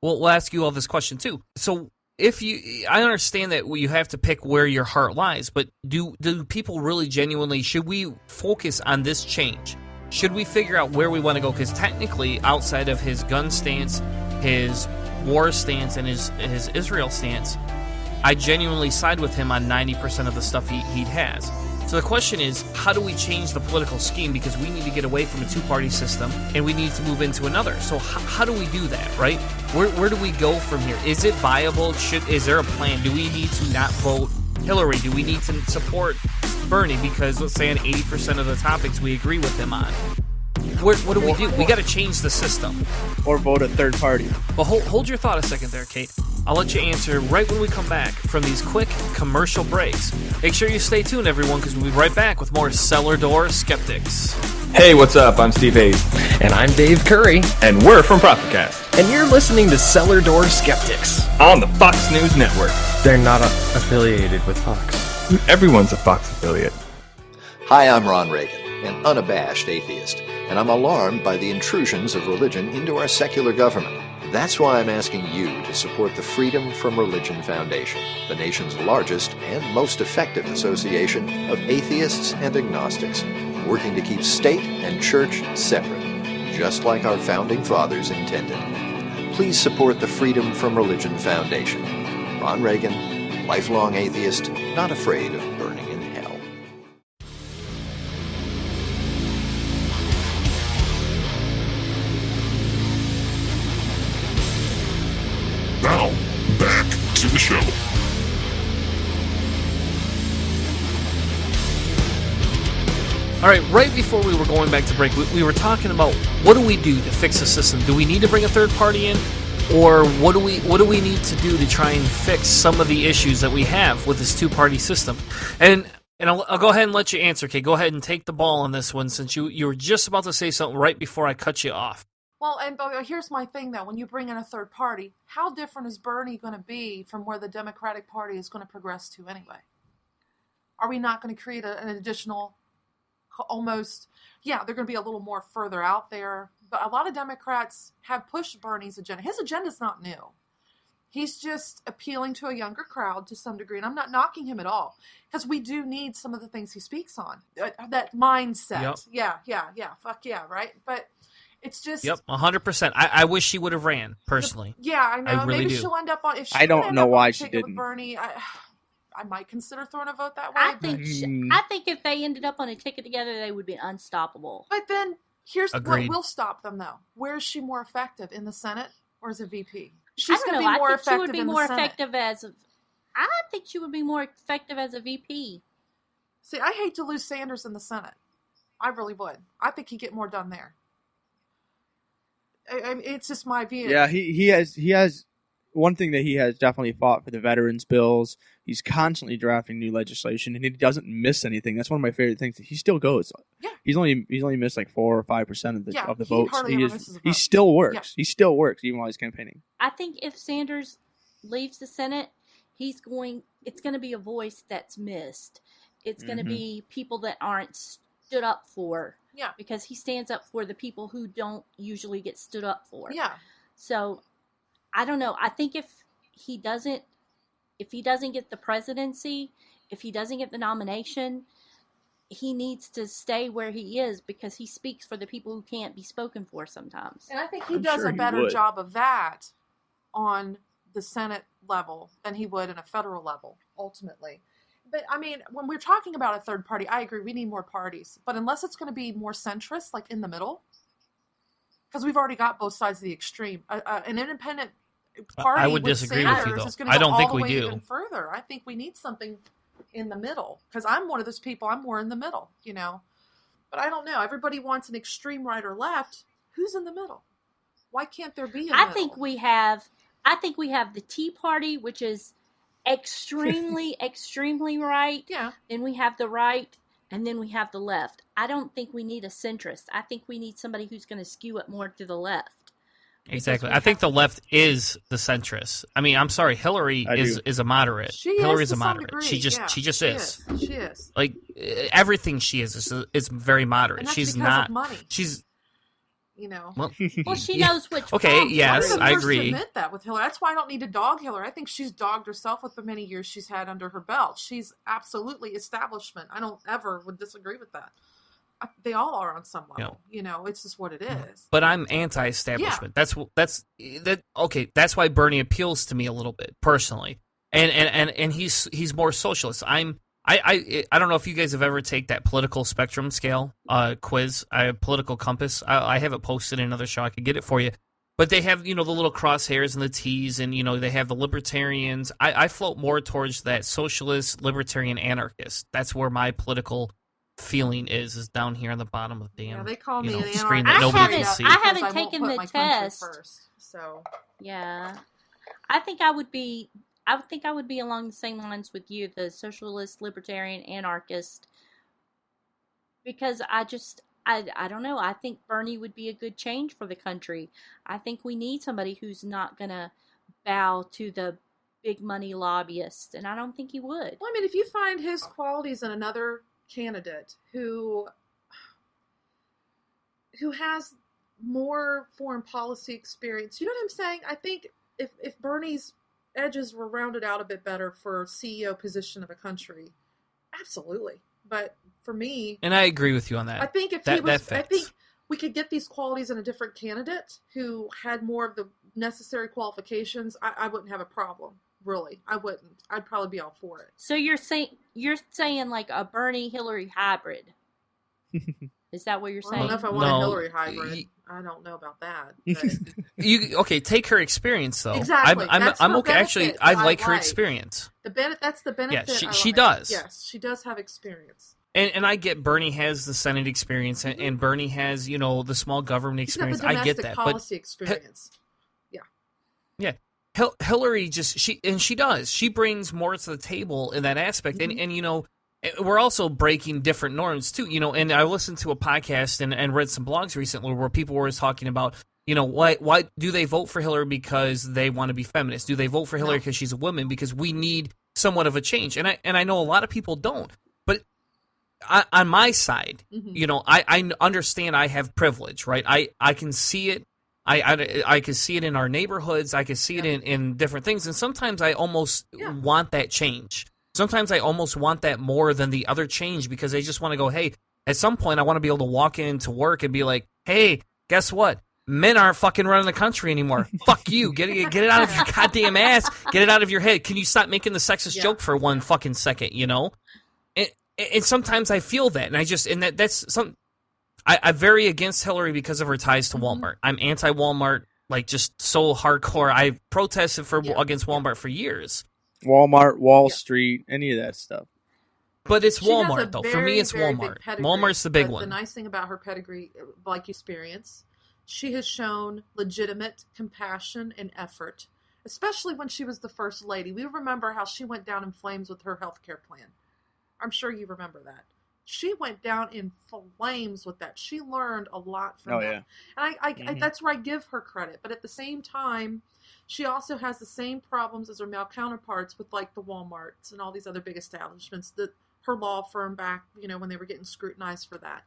We'll ask you all this question too. So I understand that you have to pick where your heart lies, but do people really genuinely, should we focus on this change? Should we figure out where we want to go? Because technically, outside of his gun stance, his war stance, and his Israel stance, I genuinely side with him on 90% of the stuff he has. So the question is, how do we change the political scheme? Because we need to get away from a two-party system, and we need to move into another. So how do we do that, right? Where do we go from here? Is it viable? Is there a plan? Do we need to not vote Hillary? Do we need to support Bernie? Because let's say on 80% of the topics we agree with him on. What do we do? We got to change the system. Or vote a third party. But hold your thought a second there, Kate. I'll let you answer right when we come back from these quick commercial breaks. Make sure you stay tuned, everyone, because we'll be right back with more Cellar Door Skeptics. Hey, what's up? I'm Steve Hayes. And I'm Dave Curry. And we're from Prophetcast. And you're listening to Cellar Door Skeptics. On the Fox News Network. They're not affiliated with Fox. Everyone's a Fox affiliate. Hi, I'm Ron Reagan, an unabashed atheist, and I'm alarmed by the intrusions of religion into our secular government. That's why I'm asking you to support the Freedom from Religion Foundation, the nation's largest and most effective association of atheists and agnostics, working to keep state and church separate, just like our founding fathers intended. Please support the Freedom from Religion Foundation. Ron Reagan, lifelong atheist, not afraid of burning in hell. Now, back to the show. All right, right before we were going back to break, we were talking about what do we do to fix the system? Do we need to bring a third party in? Or what do we need to do to try and fix some of the issues that we have with this two-party system? And I'll go ahead and let you answer, Kate. Go ahead and take the ball on this one, since you were just about to say something right before I cut you off. Well, and here's my thing, though. When you bring in a third party, how different is Bernie going to be from where the Democratic Party is going to progress to anyway? Are we not going to create an additional, almost, yeah, they're going to be a little more further out there. But a lot of Democrats have pushed Bernie's agenda. His agenda's not new. He's just appealing to a younger crowd to some degree. And I'm not knocking him at all, because we do need some of the things he speaks on. That mindset. Yep. Yeah. Fuck yeah, right? But it's just... Yep, 100%. I wish she would have ran, personally. Yeah, I know. I really Maybe do. she'll end up on... If she I don't know why she didn't. With Bernie, I might consider throwing a vote that way. I think if they ended up on a ticket together, they would be unstoppable. But then... Here's Agreed. what will stop them, though. Where is she more effective, in the Senate or as a VP? She's going to be more effective. I think she would be more effective as I think she would be more effective as a VP. See, I hate to lose Sanders in the Senate. I really would. I think he'd get more done there. It's just my view. Yeah, he has one thing that he has definitely fought for the veterans bills. He's constantly drafting new legislation, and he doesn't miss anything. That's one of my favorite things. He still goes. Yeah. He's only missed like 4 or 5% of the votes. He still works. Yeah. He still works even while he's campaigning. I think if Sanders leaves the Senate, it's going to be a voice that's missed. It's going to be people that aren't stood up for. Yeah. Because he stands up for the people who don't usually get stood up for. Yeah. So I don't know. I think if he doesn't get the presidency, if he doesn't get the nomination, he needs to stay where he is, because he speaks for the people who can't be spoken for sometimes. And I think he does a better job of that on the Senate level than he would in a federal level, ultimately. But, I mean, when we're talking about a third party, I agree, we need more parties. But unless it's going to be more centrist, like in the middle, because we've already got both sides of the extreme. An independent party I would disagree with you, though. I don't think we do. Even further. I think we need something in the middle, because I'm one of those people. I'm more in the middle, But I don't know. Everybody wants an extreme right or left. Who's in the middle? Why can't there be a middle? I think we have the Tea Party, which is extremely, extremely right. Yeah. Then we have the right, and then we have the left. I don't think we need a centrist. I think we need somebody who's going to skew it more to the left. Exactly. I think the left is the centrist. I mean, I'm sorry, Hillary is a moderate. Hillary's a moderate. Degree. She just is. She is. Like everything she is very moderate. And that's she's because not of money. She's You know. Well, she knows which. Okay, yes, I'm the I first agree. to admit that with Hillary. That's why I don't need to dog Hillary. I think she's dogged herself with the many years she's had under her belt. She's absolutely establishment. I don't ever would disagree with that. They all are on some level. You know, it's just what it is. But I'm anti-establishment. Yeah. Okay, that's why Bernie appeals to me a little bit personally. And he's more socialist. I don't know if you guys have ever taken that political spectrum scale quiz, political compass. I have it posted in another show. I could get it for you. But they have, the little crosshairs and the T's, and, they have the libertarians. I float more towards that socialist, libertarian, anarchist. That's where my political feeling is down here on the bottom of the damn they call me an screen that nobody can see. I haven't taken the test. First, so yeah, I think I would be along the same lines with you, the socialist, libertarian, anarchist, because I don't know. I think Bernie would be a good change for the country. I think we need somebody who's not going to bow to the big money lobbyists, and I don't think he would. Well, I mean, if you find his qualities in another candidate who has more foreign policy experience, you know what I'm saying? I think if Bernie's edges were rounded out a bit better for CEO position of a country, absolutely. But for me, and I agree with you on that. I think I think we could get these qualities in a different candidate who had more of the necessary qualifications. I wouldn't have a problem. Really, I wouldn't. I'd probably be all for it. So you're saying like a Bernie Hillary hybrid. Is that what you're saying? I don't know if I want a Hillary hybrid. I don't know about that. Okay, take her experience though. Exactly. I'm okay. Actually, I like her experience. That's the benefit. Yeah, she does. Yes, she does have experience. And I get Bernie has the Senate experience, and Bernie has the small government experience. I get that, policy experience. Yeah. Hillary she brings more to the table in that aspect, and we're also breaking different norms too, and I listened to a podcast and read some blogs recently where people were talking about, why do they vote for Hillary because they want to be feminist? Do they vote for Hillary because she's a woman? Because we need somewhat of a change, and I know a lot of people don't, but on my side, I understand I have privilege, right? I can see it. I can see it in our neighborhoods. I can see it in different things. And sometimes I almost want that change. Sometimes I almost want that more than the other change because I just want to go, hey, at some point I want to be able to walk into work and be like, hey, guess what? Men aren't fucking running the country anymore. Fuck you. Get it out of your goddamn ass. Get it out of your head. Can you stop making the sexist joke for one fucking second, And sometimes I feel that. And that's some... I'm very against Hillary because of her ties to Walmart. I'm anti-Walmart, like just so hardcore. I protested against Walmart for years. Walmart, Wall Street, any of that stuff. But it's Walmart, though. For me, it's Walmart. Walmart's the big one. The nice thing about her pedigree, like experience, she has shown legitimate compassion and effort, especially when she was the first lady. We remember how she went down in flames with her health care plan. I'm sure you remember that. She went down in flames with that. She learned a lot from that. And I that's where I give her credit. But at the same time, she also has the same problems as her male counterparts with like the Walmarts and all these other big establishments that her law firm back, when they were getting scrutinized for that.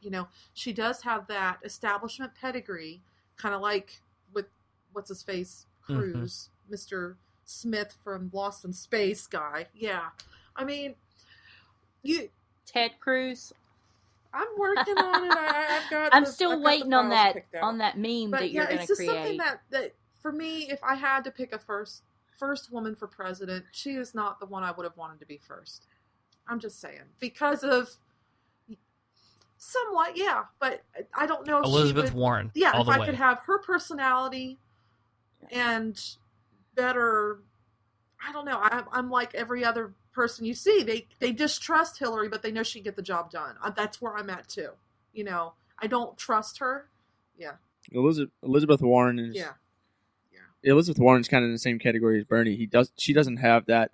She does have that establishment pedigree, kind of like with what's his face, Cruz, Mr. Smith from Lost in Space guy. Yeah. I mean, Ted Cruz. I'm working on it. I'm still waiting on that meme that you're going to create. It's just something that for me, if I had to pick a first woman for president, she is not the one I would have wanted to be first. I'm just saying because of somewhat, yeah. But I don't know if Elizabeth Warren. Yeah, all if the I way. could have her personality and better. I don't know. I'm like every other person you see. They distrust Hillary, but they know she can get the job done. That's where I'm at too. I don't trust her. Yeah. Elizabeth Warren is. Yeah. Elizabeth Warren's kind of in the same category as Bernie. She doesn't have that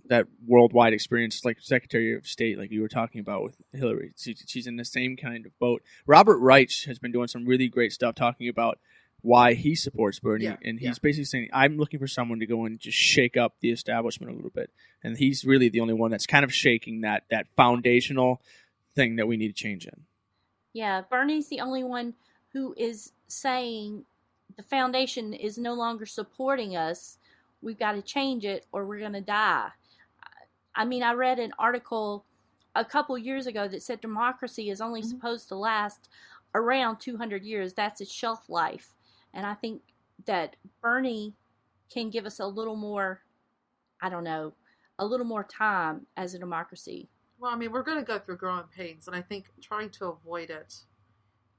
that worldwide experience like Secretary of State, like you were talking about with Hillary. She's in the same kind of boat. Robert Reich has been doing some really great stuff talking about why he supports Bernie, and he's basically saying, I'm looking for someone to go and just shake up the establishment a little bit. And he's really the only one that's kind of shaking that foundational thing that we need to change in. Yeah, Bernie's the only one who is saying the foundation is no longer supporting us. We've got to change it or we're going to die. I mean, I read an article a couple years ago that said democracy is only supposed to last around 200 years. That's its shelf life. And I think that Bernie can give us a little more, I don't know, a little more time as a democracy. Well, I mean, we're going to go through growing pains, and I think trying to avoid it,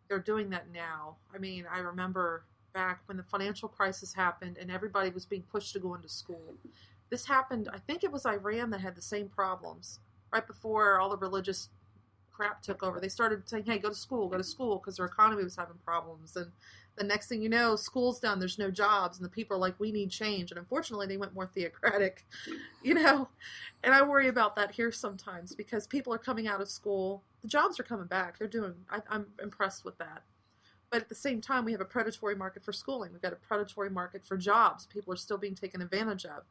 they're doing that now. I mean, I remember back when the financial crisis happened and everybody was being pushed to go into school. This happened, I think it was Iran that had the same problems. Right before all the religious crap took over, they started saying, hey, go to school, because their economy was having problems. And the next thing you know, school's down, there's no jobs, and the people are like, we need change. And unfortunately, they went more theocratic, you know. And I worry about that here sometimes because people are coming out of school. The jobs are coming back. I'm impressed with that. But at the same time, we have a predatory market for schooling. We've got a predatory market for jobs. People are still being taken advantage of.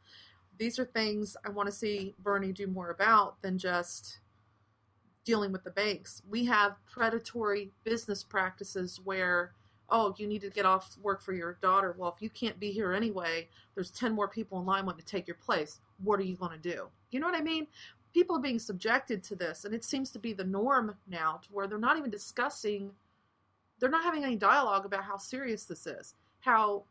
These are things I want to see Bernie do more about than just dealing with the banks. We have predatory business practices where, oh, you need to get off work for your daughter. Well, if you can't be here anyway, there's 10 more people in line wanting to take your place. What are you going to do? You know what I mean? People are being subjected to this, and it seems to be the norm now to where they're not even discussing, they're not having any dialogue about how serious this is, how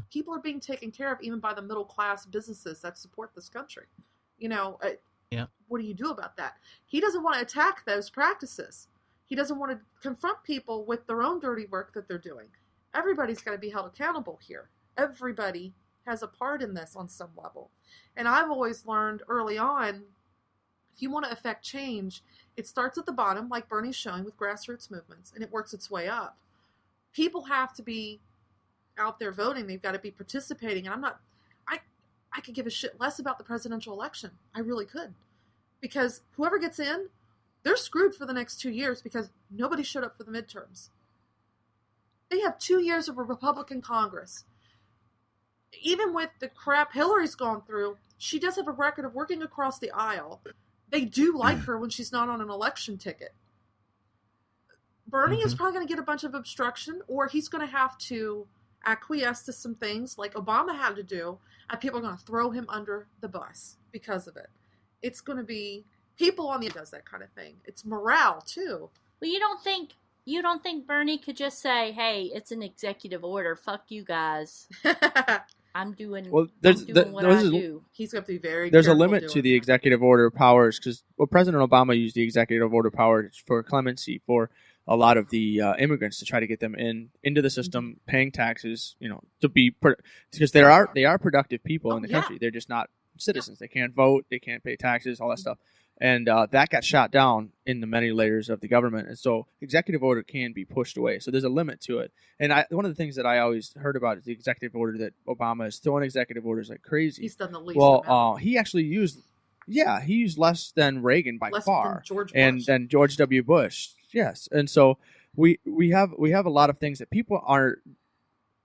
people are being taken care of even by the middle class businesses that support this country. You know, what do you do about that? He doesn't want to attack those practices. He doesn't want to confront people with their own dirty work that they're doing. Everybody's got to be held accountable here. Everybody has a part in this on some level. And I've always learned early on, if you want to affect change, it starts at the bottom, like Bernie's showing with grassroots movements, and it works its way up. People have to be out there voting. They've got to be participating. And I could give a shit less about the presidential election. I really could. Because whoever gets in, they're screwed for the next 2 years because nobody showed up for the midterms. They have 2 years of a Republican Congress. Even with the crap Hillary's gone through, she does have a record of working across the aisle. They do like her when she's not on an election ticket. Bernie is probably going to get a bunch of obstruction, or he's going to have to acquiesce to some things like Obama had to do, and people are going to throw him under the bus because of it. It's going to be people on the does that kind of thing. It's morale too. Well, you don't think Bernie could just say, "Hey, it's an executive order. Fuck you guys. I'm doing what I do." He's going to be very. There's a limit to the executive order powers because President Obama used the executive order powers for clemency for a lot of the immigrants to try to get them into the system, paying taxes, to be because they are productive people in the country. They're just not citizens. They can't vote, they can't pay taxes, all that stuff. And that got shot down in the many layers of the government. And so executive order can be pushed away. So there's a limit to it. And one of the things that I always heard about is the executive order that Obama is throwing executive orders like crazy. He's done the least. Well, he actually used less than Reagan by far, and then George W. Bush. Yes, and so we have a lot of things that people are.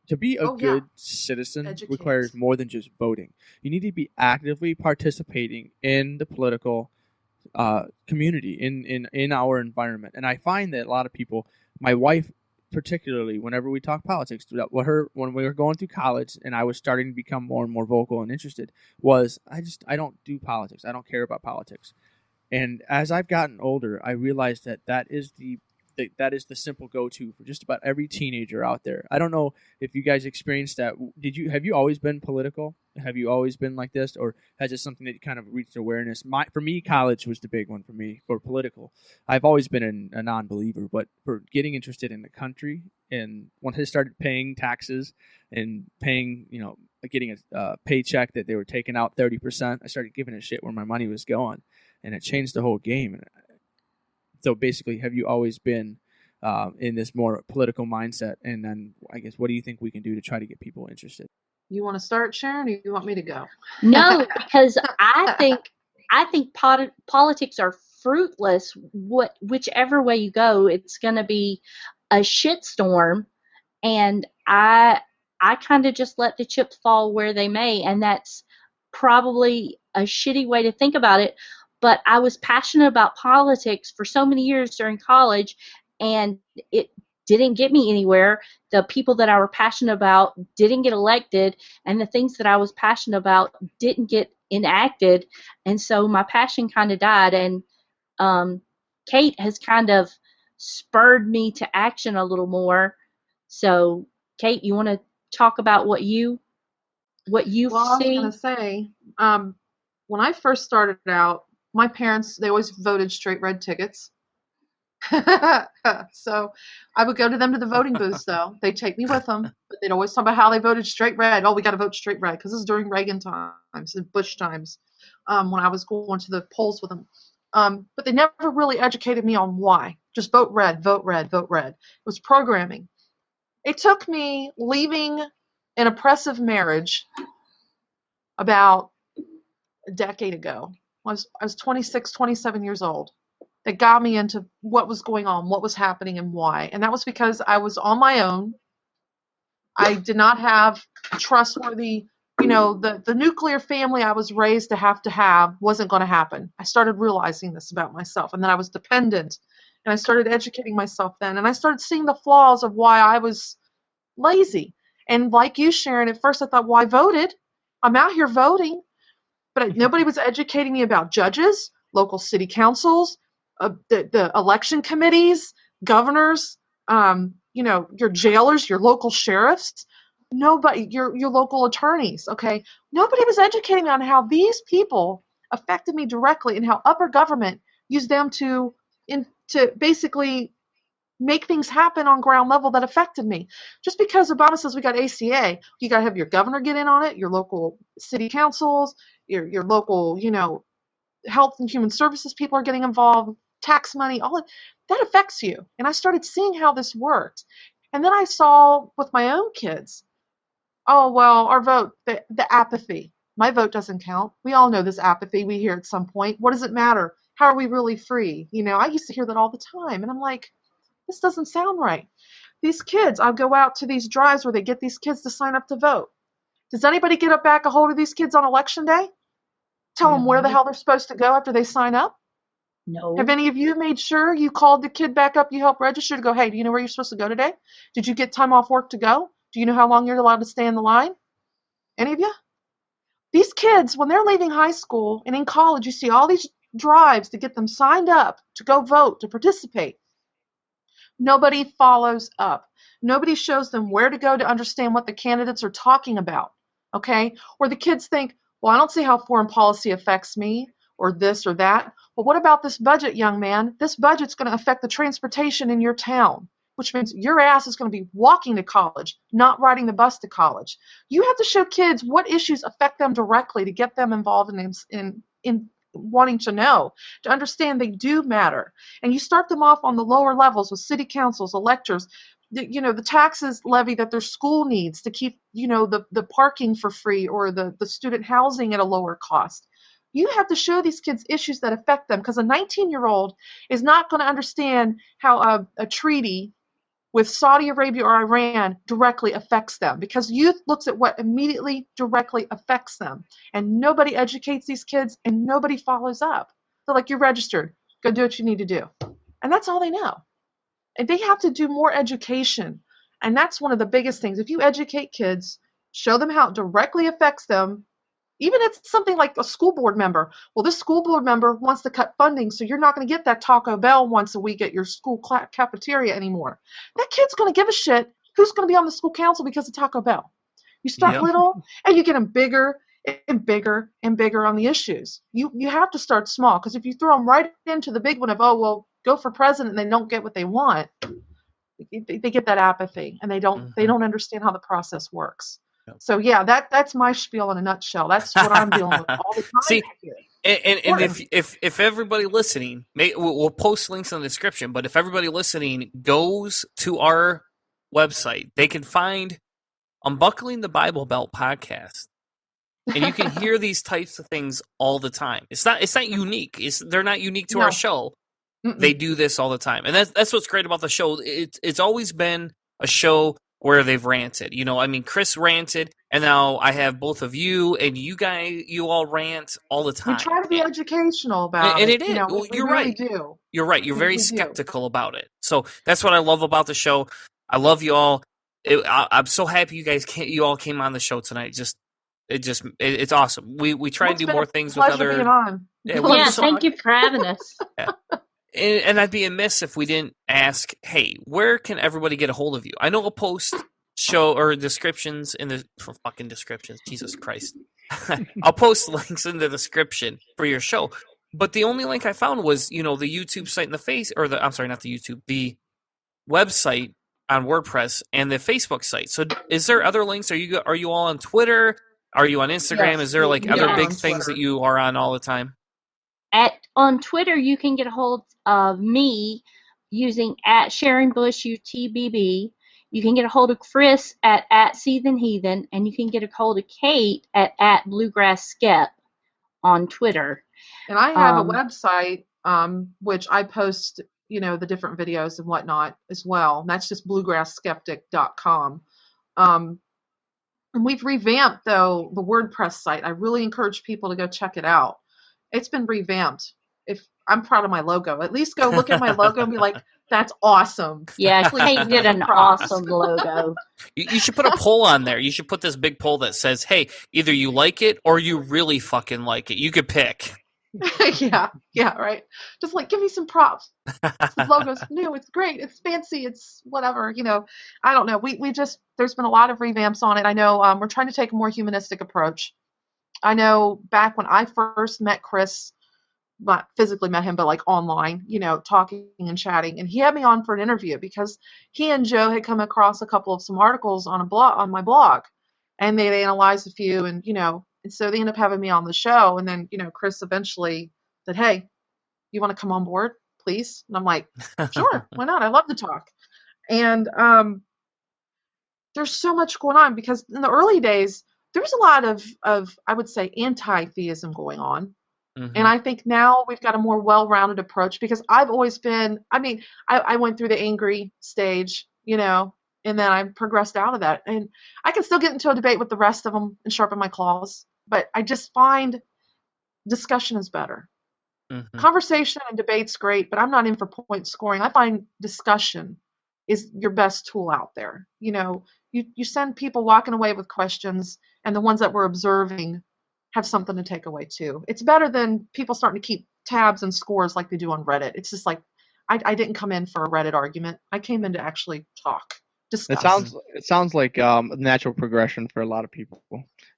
To be a good citizen requires more than just voting. You need to be actively participating in the political community, in our environment. And I find that a lot of people, my wife particularly, whenever we talk politics, when we were going through college and I was starting to become more and more vocal and interested, was I don't do politics. I don't care about politics. And as I've gotten older, I realized that is the simple go-to for just about every teenager out there. I don't know if you guys experienced that. Have you always been political? Have you always been like this, or has it something that you kind of reached awareness? For me, college was the big one for me for political. I've always been a non-believer, but for getting interested in the country, and once I started paying taxes and paying, getting a paycheck that they were taking out 30%, I started giving a shit where my money was going, and it changed the whole game. So basically, have you always been in this more political mindset? And then I guess, what do you think we can do to try to get people interested? You want to start, Sharon, or you want me to go? No, because I think politics are fruitless. Whichever way you go, it's going to be a shitstorm. And I kind of just let the chips fall where they may, and that's probably a shitty way to think about it. But I was passionate about politics for so many years during college, and didn't get me anywhere. The people that I were passionate about didn't get elected, and the things that I was passionate about didn't get enacted. And so my passion kind of died. And Kate has kind of spurred me to action a little more. So, Kate, you want to talk about what you Well, I was see? going to say, when I first started out, my parents, they always voted straight red tickets. So I would go to them to the voting booths, though. They'd take me with them, but they'd always talk about how they voted straight red. Oh, we got to vote straight red, because this is during Reagan times and Bush times, when I was going to the polls with them. But they never really educated me on why. Just vote red, vote red, vote red. It was programming. It took me leaving an oppressive marriage about a decade ago. I was 26, 27 years old. That got me into what was going on, what was happening, and why. And that was because I was on my own. I did not have trustworthy, the nuclear family I was raised to have wasn't going to happen. I started realizing this about myself, and then I was dependent, and I started educating myself then, and I started seeing the flaws of why I was lazy. And like you, Sharon, at first I thought, well, I voted. I'm out here voting. But nobody was educating me about judges, local city councils, the election committees, governors, your jailers, your local sheriffs, nobody, your local attorneys, okay? Nobody was educating me on how these people affected me directly and how upper government used them to basically make things happen on ground level that affected me. Just because Obama says we got ACA, you got to have your governor get in on it, your local city councils, your local, health and human services people are getting involved, tax money, all of that affects you. And I started seeing how this worked. And then I saw with my own kids, oh, well, our vote, the apathy. My vote doesn't count. We all know this apathy we hear at some point. What does it matter? How are we really free? I used to hear that all the time. And I'm like, this doesn't sound right. These kids, I'll go out to these drives where they get these kids to sign up to vote. Does anybody get back a hold of these kids on election day? Tell them where the hell they're supposed to go after they sign up? No. Have any of you made sure you called the kid back up, you helped register to go, hey, do you know where you're supposed to go today? Did you get time off work to go? Do you know how long you're allowed to stay in the line? Any of you? These kids, when they're leaving high school and in college, you see all these drives to get them signed up to go vote, to participate. Nobody follows up. Nobody shows them where to go to understand what the candidates are talking about, okay? Or the kids think, well, I don't see how foreign policy affects me, or this or that. Well, what about this budget, young man? This budget's going to affect the transportation in your town, which means your ass is going to be walking to college, not riding the bus to college. You have to show kids what issues affect them directly to get them involved in wanting to know, to understand they do matter. And you start them off on the lower levels with city councils, electors, the taxes levy that their school needs to keep, the parking for free, or the student housing at a lower cost. You have to show these kids issues that affect them, because a 19-year-old is not going to understand how a treaty with Saudi Arabia or Iran directly affects them, because youth looks at what immediately directly affects them. And nobody educates these kids, and nobody follows up. They're like, you're registered. Go do what you need to do. And that's all they know. And they have to do more education. And that's one of the biggest things. If you educate kids, show them how it directly affects them, even if it's something like a school board member. Well, this school board member wants to cut funding, so you're not going to get that Taco Bell once a week at your school cafeteria anymore. That kid's going to give a shit who's going to be on the school council because of Taco Bell. You start little, and you get them bigger and bigger and bigger on the issues. You have to start small, because if you throw them right into the big one of, oh, well, go for president, and they don't get what they want, they get that apathy, and they don't understand how the process works. So yeah, that's my spiel in a nutshell. That's what I'm dealing with all the time. See, and if everybody listening, we'll post links in the description, but if everybody listening goes to our website, they can find Unbuckling the Bible Belt podcast, and you can hear these types of things all the time. It's not unique. They're not unique to our show. Mm-mm. They do this all the time, and that's what's great about the show. It's always been a show where they've ranted. You know, I mean, Chris ranted, and now I have both of you, and you all rant all the time. We try to be educational about and it. it is. You know, Well, we you're really right. do. You're right. You're We very do. skeptical about it. So that's what I love about the show. I love you all. I'm so happy you all came on the show tonight. It's awesome. We try and do more things with other. Being on. Yeah, thank you for having us. Yeah. And I'd be amiss if we didn't ask, hey, where can everybody get a hold of you? I know we'll post show or descriptions in the fucking descriptions. Jesus Christ. I'll post links in the description for your show. But the only link I found was, the YouTube site and the website on WordPress and the Facebook site. So is there other links? Are you all on Twitter? Are you on Instagram? Yes, is there like we other are big on things Twitter. that you are on all the time? On Twitter, you can get a hold of me using @SharonBushUTBB. You can get a hold of Chris at @SeathenHeathen, and you can get a hold of Kate at @BluegrassSkep on Twitter. And I have a website, which I post, the different videos and whatnot as well. And that's just bluegrassskeptic.com. And we've revamped, though, the WordPress site. I really encourage people to go check it out. It's been revamped. I'm proud of my logo. At least go look at my logo and be like, that's awesome. Yeah, Kate did an awesome logo. You should put a poll on there. You should put this big poll that says, hey, either you like it or you really fucking like it. You could pick. Yeah, right. Just give me some props. The logo's new. It's great. It's fancy. It's whatever. I don't know. We just, there's been a lot of revamps on it. I know we're trying to take a more humanistic approach. I know back when I first met Chris, not physically met him, but online, talking and chatting, and he had me on for an interview because he and Joe had come across a couple of some articles on my blog, and they analyzed a few, and so they ended up having me on the show, and then Chris eventually said, hey, you want to come on board, please? And I'm like, sure, why not? I love to talk. And there's so much going on because in the early days there was a lot of I would say anti-theism going on. Mm-hmm. And I think now we've got a more well-rounded approach because I've always been, I went through the angry stage, and then I progressed out of that. And I can still get into a debate with the rest of them and sharpen my claws, but I just find discussion is better. Mm-hmm. Conversation and debate's great, but I'm not in for point scoring. I find discussion is your best tool out there. You send people walking away with questions, and the ones that we're observing have something to take away too. It's better than people starting to keep tabs and scores like they do on Reddit. It's just I didn't come in for a Reddit argument. I came in to actually talk, discuss. It sounds like a natural progression for a lot of people.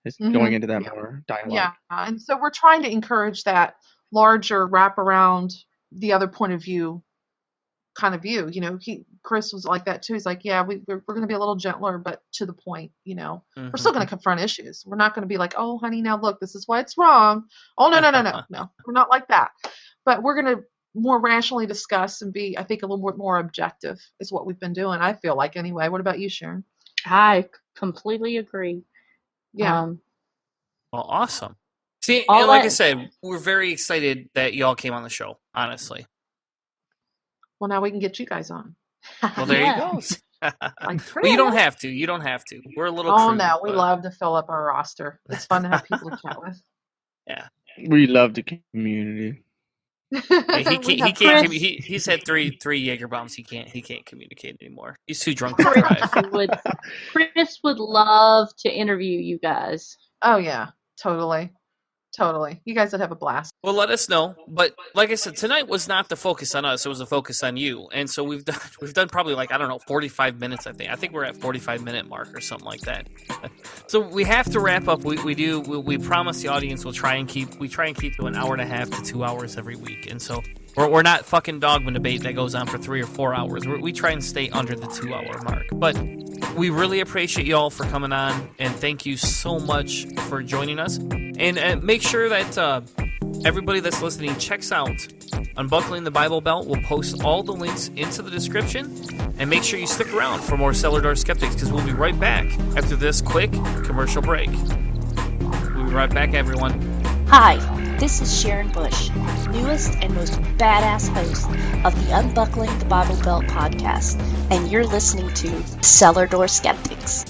It's going into that more dialogue. Yeah, and so we're trying to encourage that larger wrap around the other point of view kind of view. Chris was like that too. He's like, yeah, we're going to be a little gentler, but to the point. Mm-hmm. We're still going to confront issues. We're not going to be like, oh, honey, now look, this is why it's wrong. Oh, no, we're not like that. But we're going to more rationally discuss and be, I think, a little bit more objective is what we've been doing. I feel like anyway. What about you, Sharon? I completely agree. Yeah. Well, awesome. See, and like I said, we're very excited that y'all came on the show. Honestly. Well, now we can get you guys on. Well, there you go. Well, you don't have to. You don't have to. We're a little. Oh crude, no, we love to fill up our roster. It's fun to have people to chat with. Yeah, we love the community. He can't. He's had three Jaeger bombs. He can't communicate anymore. He's too drunk to drive. Chris would love to interview you guys. Oh yeah, totally. You guys would have a blast. Well, let us know. But like I said, tonight was not the focus on us. It was a focus on you. And so we've done probably 45 minutes, I think. I think we're at 45-minute mark or something like that. So we have to wrap up. We promise the audience we'll try and keep to an hour and a half to 2 hours every week. And so we're not fucking dogma debate that goes on for 3 or 4 hours. We try and stay under the 2 hour mark. But we really appreciate y'all for coming on, and thank you so much for joining us. And make sure that everybody that's listening checks out Unbuckling the Bible Belt. We'll post all the links into the description, and make sure you stick around for more Cellar Door Skeptics, because we'll be right back after this quick commercial break. We'll be right back, everyone. Hi. This is Sharon Bush, newest and most badass host of the Unbuckling the Bible Belt podcast, and you're listening to Cellar Door Skeptics.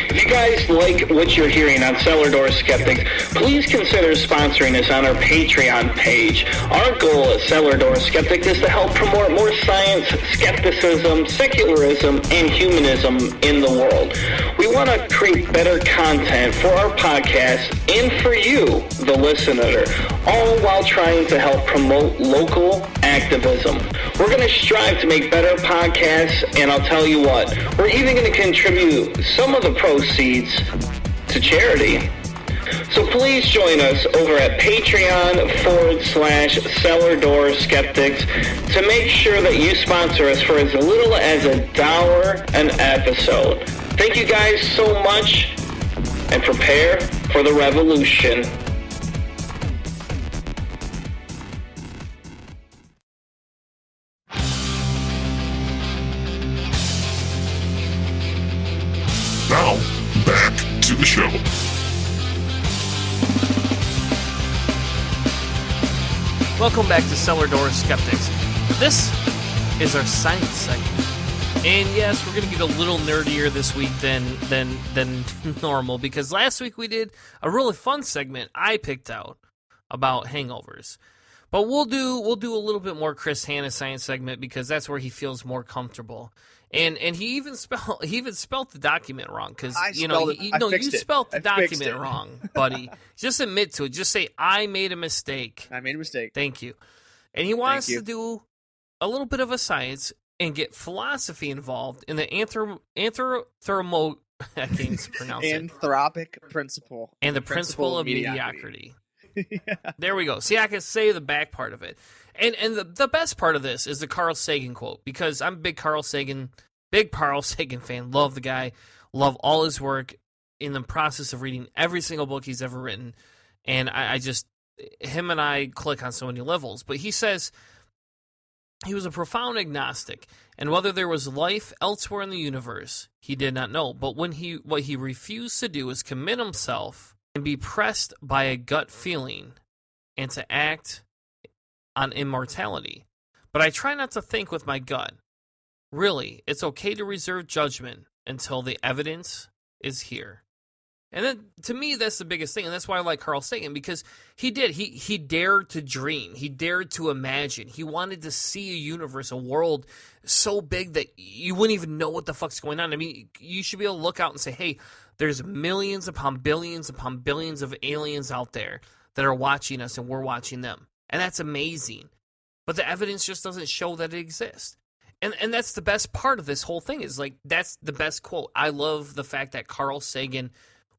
If you guys like what you're hearing on Cellar Door Skeptics, please consider sponsoring us on our Patreon page. Our goal at Cellar Door Skeptics is to help promote more science, skepticism, secularism, and humanism in the world. We want to create better content for our podcast and for you, the listener, all while trying to help promote local activism. We're going to strive to make better podcasts, and I'll tell you what, we're even going to contribute some of the proceeds to charity. So please join us over at Patreon.com/Cellar Door Skeptics to make sure that you sponsor us for as little as $1 an episode. Thank you guys so much, and prepare for the revolution. Now, back to the show. Welcome back to Cellar Door Skeptics. This is our science segment. And yes, we're going to get a little nerdier this week than normal, because last week we did a really fun segment I picked out about hangovers. But we'll do a little bit more Chris Hanna's science segment, because that's where he feels more comfortable. And he even spelled the document wrong, because you spelled the document wrong, buddy. Just admit to it. Just say, I made a mistake. I made a mistake. Thank you. And he wants to do a little bit of a science and get philosophy involved in the Anthropic Principle. And the principle of mediocrity. Yeah. There we go. See, I can say the back part of it. And the best part of this is the Carl Sagan quote, because I'm a big Carl Sagan fan. Love the guy. Love all his work. In the process of reading every single book he's ever written. And I just, him and I click on so many levels. But he says he was a profound agnostic, and whether there was life elsewhere in the universe, he did not know. But what he refused to do is commit himself and be pressed by a gut feeling and to act on immortality. But I try not to think with my gut. Really, it's okay to reserve judgment until the evidence is here. And then, to me, that's the biggest thing, and that's why I like Carl Sagan, because he dared to dream. He dared to imagine. He wanted to see a universe, a world so big that you wouldn't even know what the fuck's going on. I mean, you should be able to look out and say, hey, there's millions upon billions of aliens out there that are watching us, and we're watching them. And that's amazing. But the evidence just doesn't show that it exists. And that's the best part of this whole thing, is like, that's the best quote. I love the fact that Carl Sagan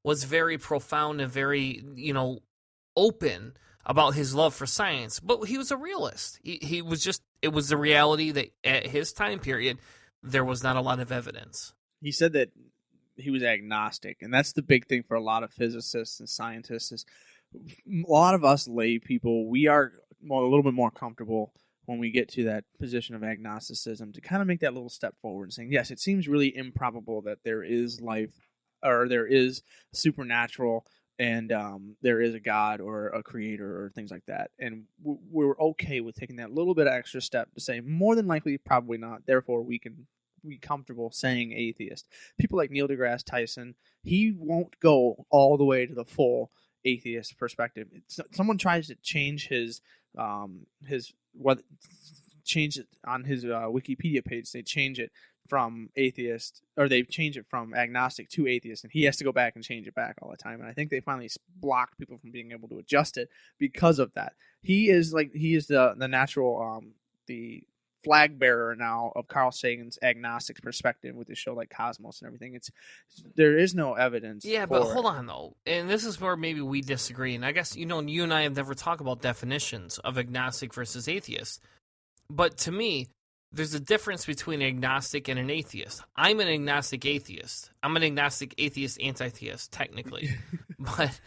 was very profound and very, open about his love for science. But he was a realist. He was just, it was the reality that at his time period, there was not a lot of evidence. He said that he was agnostic, and that's the big thing for a lot of physicists and scientists. Is a lot of us lay people, we are a little bit more comfortable when we get to that position of agnosticism to kind of make that little step forward and saying, yes, it seems really improbable that there is life, or there is supernatural, and there is a God or a creator or things like that. And we're okay with taking that little bit of extra step to say, more than likely, probably not. Therefore, we can be comfortable saying atheist. People like Neil deGrasse Tyson, he won't go all the way to the full atheist perspective. Someone tries to change change it on his Wikipedia page. They change it from atheist, or they change it from agnostic to atheist, and he has to go back and change it back all the time. And I think they finally blocked people from being able to adjust it because of that. He is the natural the flag bearer now of Carl Sagan's agnostic perspective with his show like Cosmos and everything. There is no evidence. Yeah, but hold on though, and this is where maybe we disagree. And I guess you and I have never talked about definitions of agnostic versus atheist. But to me, there's a difference between an agnostic and an atheist. I'm an agnostic atheist. I'm an agnostic atheist anti-theist, technically. But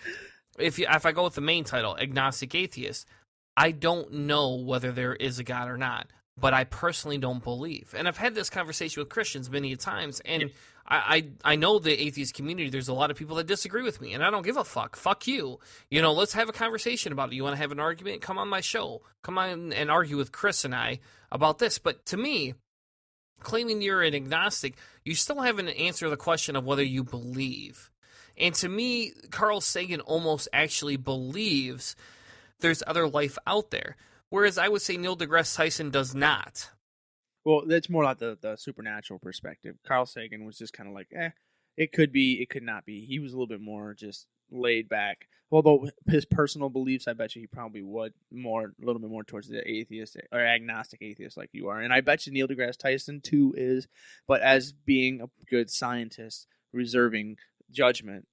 if I go with the main title, agnostic atheist, I don't know whether there is a God or not. But I personally don't believe. And I've had this conversation with Christians many times, and I know the atheist community, there's a lot of people that disagree with me, and I don't give a fuck. Fuck you. You know, let's have a conversation about it. You want to have an argument? Come on my show. Come on and argue with Chris and I about this. But to me, claiming you're an agnostic, you still haven't answered the question of whether you believe. And to me, Carl Sagan almost actually believes there's other life out there, whereas I would say Neil deGrasse Tyson does not. Well, that's more like the supernatural perspective. Carl Sagan was just kind of like, it could be, it could not be. He was a little bit more just laid back. Although his personal beliefs, I bet you he probably would a little bit more towards the atheist or agnostic atheist like you are. And I bet you Neil deGrasse Tyson too is, but as being a good scientist, reserving judgment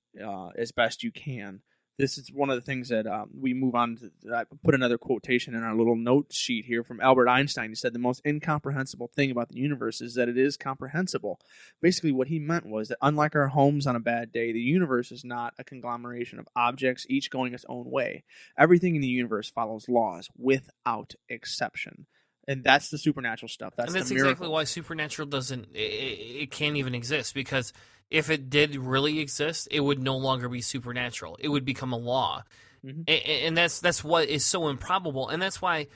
as best you can. This is one of the things that we move on to. I put another quotation in our little note sheet here from Albert Einstein. He said the most incomprehensible thing about the universe is that it is comprehensible. Basically, what he meant was that unlike our homes on a bad day, the universe is not a conglomeration of objects, each going its own way. Everything in the universe follows laws without exception. And that's the supernatural stuff. That's exactly why supernatural it can't even exist, because if it did really exist, it would no longer be supernatural. It would become a law. Mm-hmm. And that's what is so improbable. And that's why,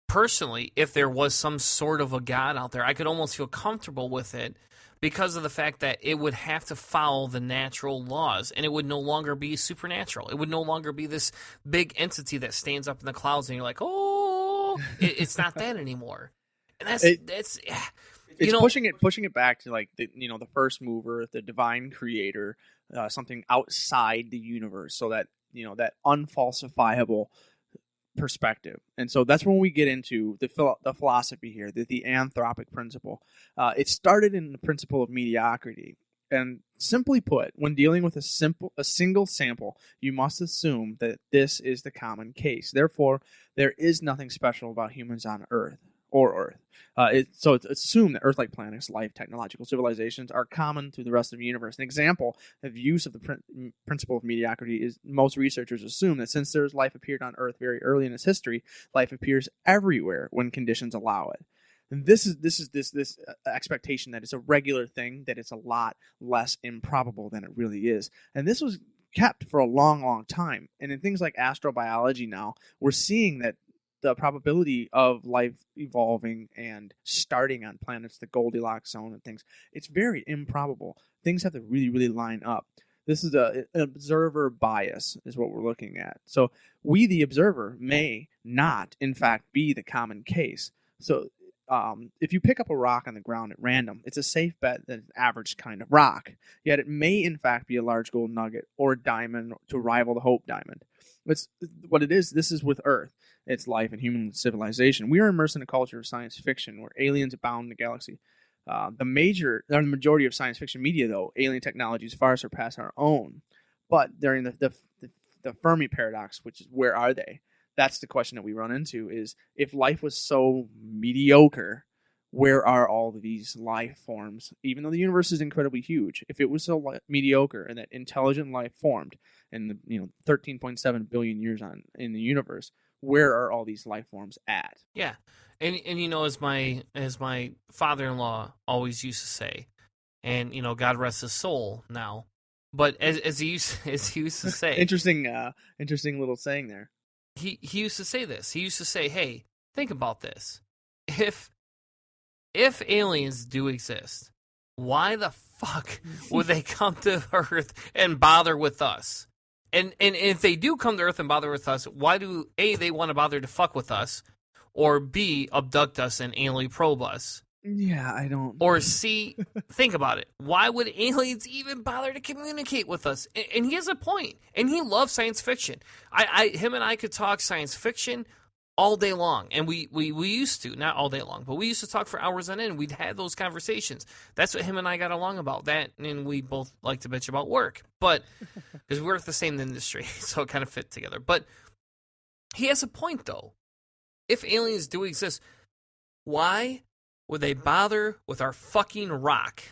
personally, if there was some sort of a God out there, I could almost feel comfortable with it because of the fact that it would have to follow the natural laws, and it would no longer be supernatural. It would no longer be this big entity that stands up in the clouds and you're like, oh, it's not that anymore. And that's pushing it back to like the first mover, the divine creator, something outside the universe, so that that unfalsifiable perspective. And so that's when we get into the philosophy here, the Anthropic Principle. It started in the principle of mediocrity. And simply put, when dealing with a single sample, you must assume that this is the common case. Therefore, there is nothing special about humans on Earth. So it's assumed that Earth-like planets, life, technological civilizations are common to the rest of the universe. An example of use of the principle of mediocrity is most researchers assume that since there's life appeared on Earth very early in its history, life appears everywhere when conditions allow it. And this is expectation that it's a regular thing, that it's a lot less improbable than it really is. And this was kept for a long, long time. And in things like astrobiology now, we're seeing that the probability of life evolving and starting on planets, the Goldilocks zone and things, it's very improbable. Things have to really, really line up. This is an observer bias is what we're looking at. So we, the observer, may not, in fact, be the common case. So if you pick up a rock on the ground at random, it's a safe bet that it's an average kind of rock. Yet it may, in fact, be a large gold nugget or a diamond to rival the Hope Diamond. It's what it is. This is with Earth. It's life and human civilization. We are immersed in a culture of science fiction where aliens abound in the galaxy. The majority of science fiction media, though, alien technologies far surpass our own. But during the Fermi paradox, which is where are they? That's the question that we run into, is if life was so mediocre, where are all of these life forms? Even though the universe is incredibly huge, if it was so mediocre and that intelligent life formed in the 13.7 billion years in the universe, where are all these life forms at? Yeah. And as my father-in-law always used to say, and God rest his soul now, but as he used to say, interesting little saying there. He used to say this. He used to say, "Hey, think about this. If aliens do exist, why the fuck would they come to Earth and bother with us? And if they do come to Earth and bother with us, why do A, they want to bother to fuck with us, or B, abduct us and anally probe us? Yeah, I don't. Or C, think about it. Why would aliens even bother to communicate with us?" And he has a point. And he loves science fiction. Him and I could talk science fiction all day long. And we used to, not all day long, but we used to talk for hours on end. We'd had those conversations. That's what him and I got along about. That, and we both like to bitch about work. But, because we're at the same industry, so it kind of fit together. But he has a point, though. If aliens do exist, why would they bother with our fucking rock?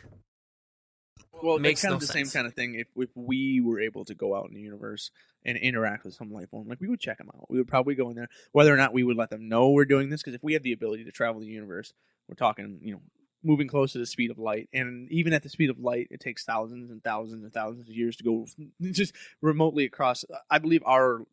Well, it makes kind of the same kind of thing if we were able to go out in the universe and interact with some life form. Like, we would check them out. We would probably go in there, whether or not we would let them know we're doing this, because if we have the ability to travel the universe, we're talking, moving close to the speed of light, and even at the speed of light, it takes thousands and thousands and thousands of years to go just remotely across. I believe our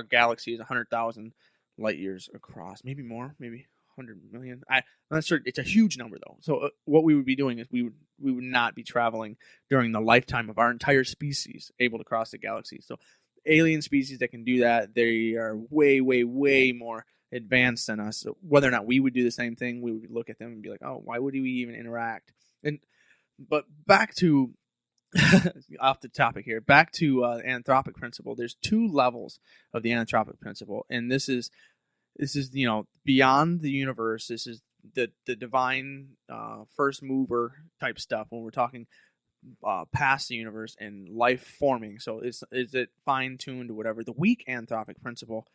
galaxy is 100,000 light years across, maybe more, maybe 100 million. I'm not sure. It's a huge number though. So what we would be doing is we would not be traveling during the lifetime of our entire species able to cross the galaxy. So alien species that can do that, they are way, way, way more advanced than us. So whether or not we would do the same thing, we would look at them and be like, oh, why would we even interact? But back to off the topic here, back to Anthropic Principle. There's two levels of the Anthropic Principle, and this is beyond the universe. This is the divine first mover type stuff when we're talking past the universe and life forming. So is it fine tuned or whatever? The weak Anthropic Principle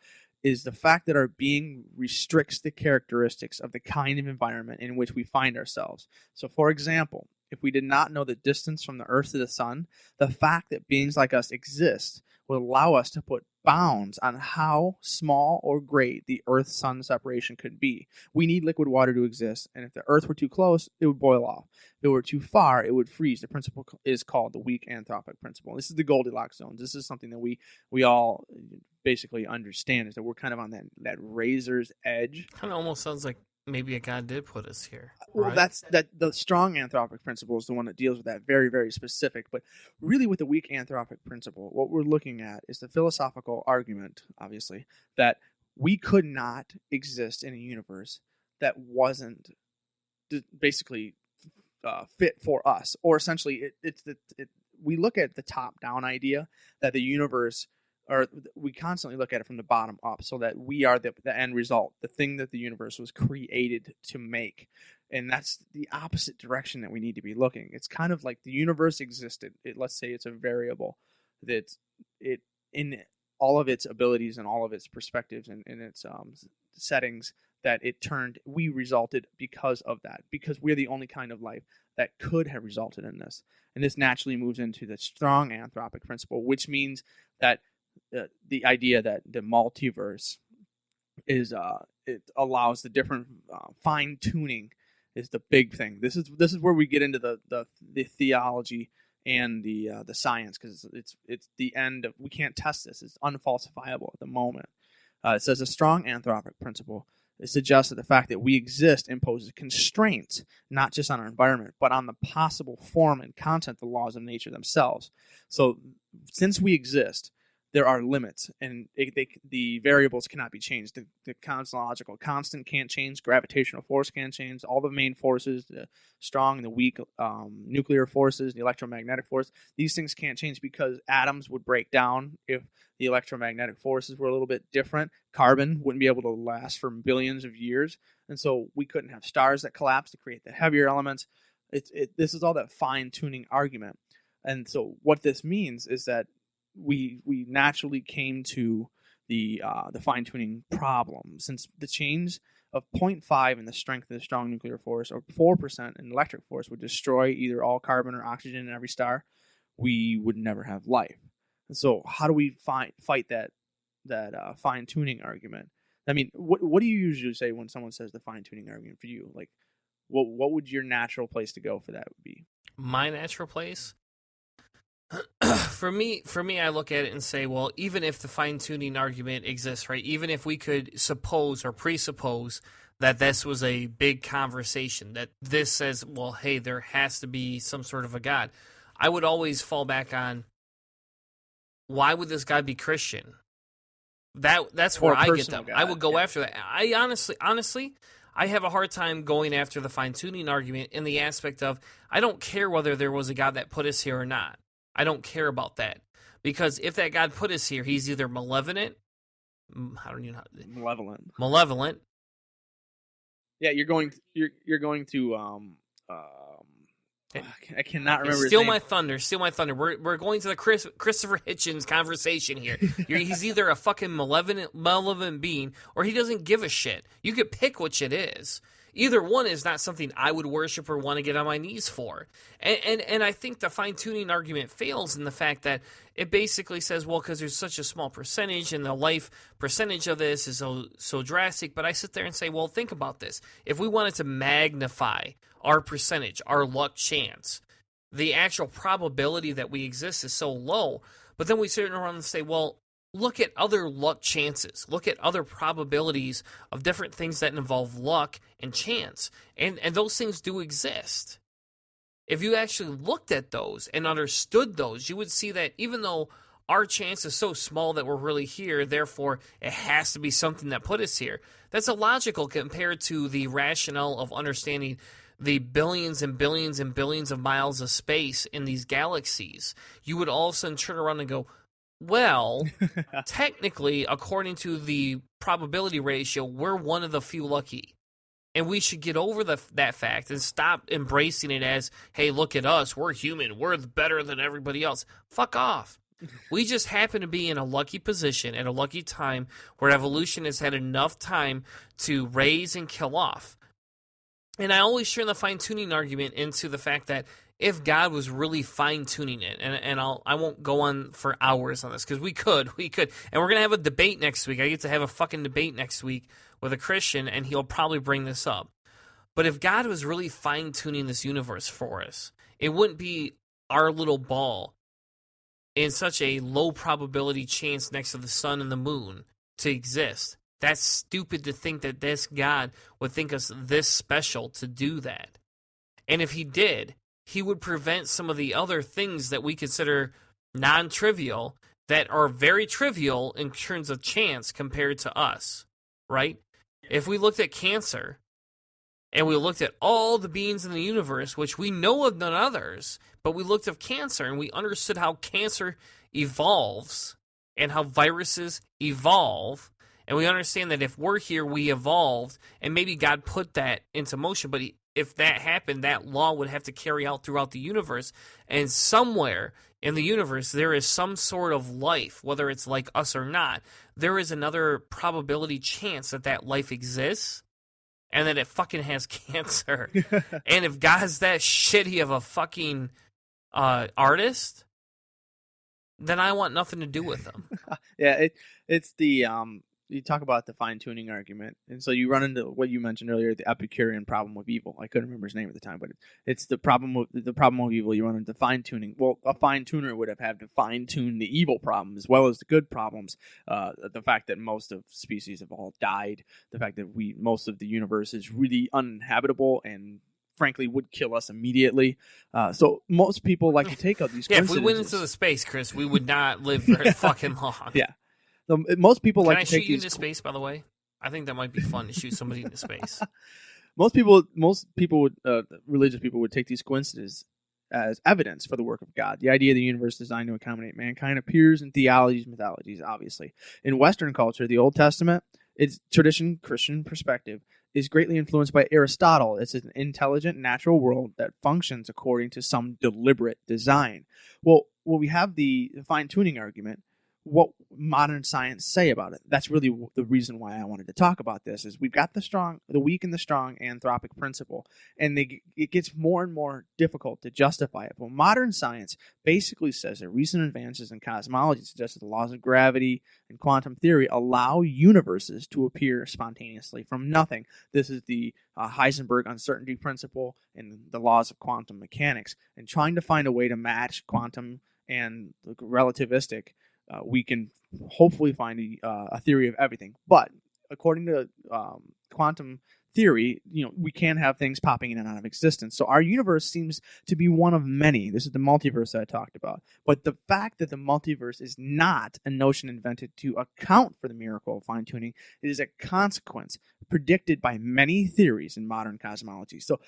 is the fact that our being restricts the characteristics of the kind of environment in which we find ourselves. So, for example, if we did not know the distance from the Earth to the Sun, the fact that beings like us exist would allow us to put bounds on how small or great the Earth-Sun separation could be. We need liquid water to exist, and if the Earth were too close, it would boil off. If it were too far, it would freeze. The principle is called the weak Anthropic Principle. This is the Goldilocks zones. This is something that we all basically understand, is that we're kind of on that razor's edge. Kind of almost sounds like maybe a God did put us here. Well, right? that's the strong Anthropic Principle is the one that deals with that very, very specific. But really with the weak Anthropic Principle, what we're looking at is the philosophical argument, obviously, that we could not exist in a universe that wasn't basically fit for us. Or essentially, we look at the top-down idea that the universe, or we constantly look at it from the bottom up, so that we are the end result, the thing that the universe was created to make. And that's the opposite direction that we need to be looking. It's kind of like the universe existed. Let's say it's a variable that it in all of its abilities and all of its perspectives and its settings that we resulted because of that, because we're the only kind of life that could have resulted in this. And this naturally moves into the strong Anthropic Principle, which means that the idea that the multiverse is it allows the different fine tuning is the big thing. This is where we get into the theology and the science, because it's the end of, we can't test this. It's unfalsifiable at the moment. It says a strong Anthropic Principle. It suggests that the fact that we exist imposes constraints not just on our environment, but on the possible form and content of the laws of nature themselves. So since we exist, there are limits, and the variables cannot be changed. The cosmological constant can't change. Gravitational force can't change. All the main forces, the strong and the weak nuclear forces, the electromagnetic force, these things can't change because atoms would break down if the electromagnetic forces were a little bit different. Carbon wouldn't be able to last for billions of years, and so we couldn't have stars that collapse to create the heavier elements. This is all that fine-tuning argument. And so what this means is that we naturally came to the fine-tuning problem, since the change of 0.5 in the strength of the strong nuclear force or 4% in electric force would destroy either all carbon or oxygen in every star. We would never have life. And so how do we fight that fine-tuning argument? I mean, what do you usually say when someone says the fine-tuning argument for you? Like, what would your natural place to go for that be? My natural place? For me, I look at it and say, well, even if the fine-tuning argument exists, right? Even if we could suppose or presuppose that this was a big conversation, that this says, well, hey, there has to be some sort of a God, I would always fall back on, why would this guy be Christian? That's where I get them. God. I would go after that. I honestly, I have a hard time going after the fine-tuning argument in the aspect of, I don't care whether there was a God that put us here or not. I don't care about that, because if that God put us here, he's either malevolent. Yeah, you're going to I cannot remember. Steal my thunder. We're going to the Christopher Hitchens conversation here. He's either a fucking malevolent being, or he doesn't give a shit. You could pick which it is. Either one is not something I would worship or want to get on my knees for. And I think the fine-tuning argument fails in the fact that it basically says, well, because there's such a small percentage and the life percentage of this is so drastic. But I sit there and say, well, think about this. If we wanted to magnify our percentage, our luck chance, the actual probability that we exist is so low. But then we sit around and say, well, look at other luck chances. Look at other probabilities of different things that involve luck and chance. And those things do exist. If you actually looked at those and understood those, you would see that even though our chance is so small that we're really here, therefore it has to be something that put us here, that's illogical compared to the rationale of understanding the billions and billions and billions of miles of space in these galaxies. You would all of a sudden turn around and go, well, technically, according to the probability ratio, we're one of the few lucky. And we should get over that fact and stop embracing it as, hey, look at us, we're human, we're better than everybody else. Fuck off. We just happen to be in a lucky position at a lucky time where evolution has had enough time to raise and kill off. And I always turn the fine-tuning argument into the fact that if God was really fine-tuning it, and I won't go on for hours on this, because we could, and we're going to have a debate next week. I get to have a fucking debate next week with a Christian, and he'll probably bring this up. But if God was really fine-tuning this universe for us, it wouldn't be our little ball in such a low probability chance next to the sun and the moon to exist. That's stupid to think that this God would think us this special to do that. And if he did, he would prevent some of the other things that we consider non-trivial that are very trivial in terms of chance compared to us, right? If we looked at cancer and we looked at all the beings in the universe, which we know of none others, but we looked at cancer and we understood how cancer evolves and how viruses evolve, and we understand that if we're here, we evolved, and maybe God put that into motion, but if that happened, that law would have to carry out throughout the universe, and somewhere in the universe there is some sort of life, whether it's like us or not. There is another probability chance that life exists, and that it fucking has cancer. And if God's that shitty of a fucking artist, then I want nothing to do with him. Yeah, it's the you talk about the fine-tuning argument, and so you run into what you mentioned earlier, the Epicurean problem of evil. I couldn't remember his name at the time, but it's the problem of evil. You run into fine-tuning. Well, a fine-tuner would have had to fine-tune the evil problem as well as the good problems. The fact that most of species have all died, the fact that most of the universe is really uninhabitable and frankly would kill us immediately. So most people like to take out these coincidences. If we went into the space, Chris, we would not live very fucking long. Yeah. Most people Can like I to take shoot you these into space, by the way? I think that might be fun to shoot somebody into space. Most people would religious people would take these coincidences as evidence for the work of God. The idea of the universe designed to accommodate mankind appears in theologies, mythologies, obviously. In Western culture, the Old Testament, its tradition, Christian perspective, is greatly influenced by Aristotle. It's an intelligent, natural world that functions according to some deliberate design. Well, when we have the fine-tuning argument, what modern science say about it? That's really the reason why I wanted to talk about this. Is we've got the weak and the strong Anthropic Principle, and it gets more and more difficult to justify it. Well, modern science basically says that recent advances in cosmology suggest that the laws of gravity and quantum theory allow universes to appear spontaneously from nothing. This is the Heisenberg uncertainty principle and the laws of quantum mechanics. And trying to find a way to match quantum and the relativistic, we can hopefully find a theory of everything. But according to quantum theory, we can have things popping in and out of existence. So our universe seems to be one of many. This is the multiverse that I talked about. But the fact that the multiverse is not a notion invented to account for the miracle of fine-tuning, it is a consequence predicted by many theories in modern cosmology. So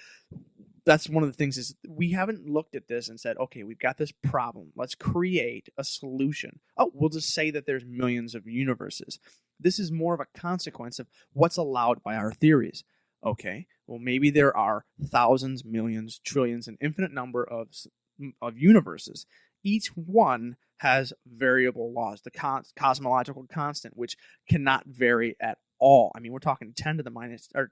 that's one of the things is we haven't looked at this and said, okay, we've got this problem. Let's create a solution. Oh, we'll just say that there's millions of universes. This is more of a consequence of what's allowed by our theories. Okay, well, maybe there are thousands, millions, trillions, an infinite number of universes. Each one has variable laws, the cosmological constant, which cannot vary at all. I mean, we're talking 10 to the minus, or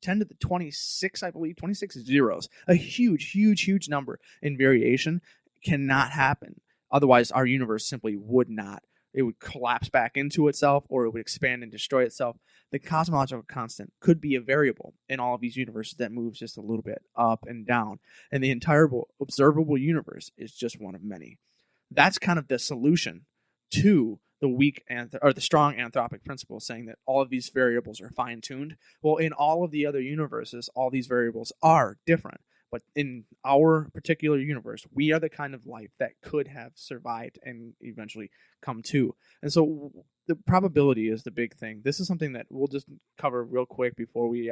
10 to the 26, I believe, 26 zeros. A huge number in variation cannot happen. Otherwise, our universe simply would not. It would collapse back into itself, or it would expand and destroy itself. The cosmological constant could be a variable in all of these universes that moves just a little bit up and down. And the entire observable universe is just one of many. That's kind of the solution to the strong anthropic principle, saying that all of these variables are fine-tuned. Well, in all of the other universes, all these variables are different. But in our particular universe, we are the kind of life that could have survived and eventually come to. And so the probability is the big thing. This is something that we'll just cover real quick before we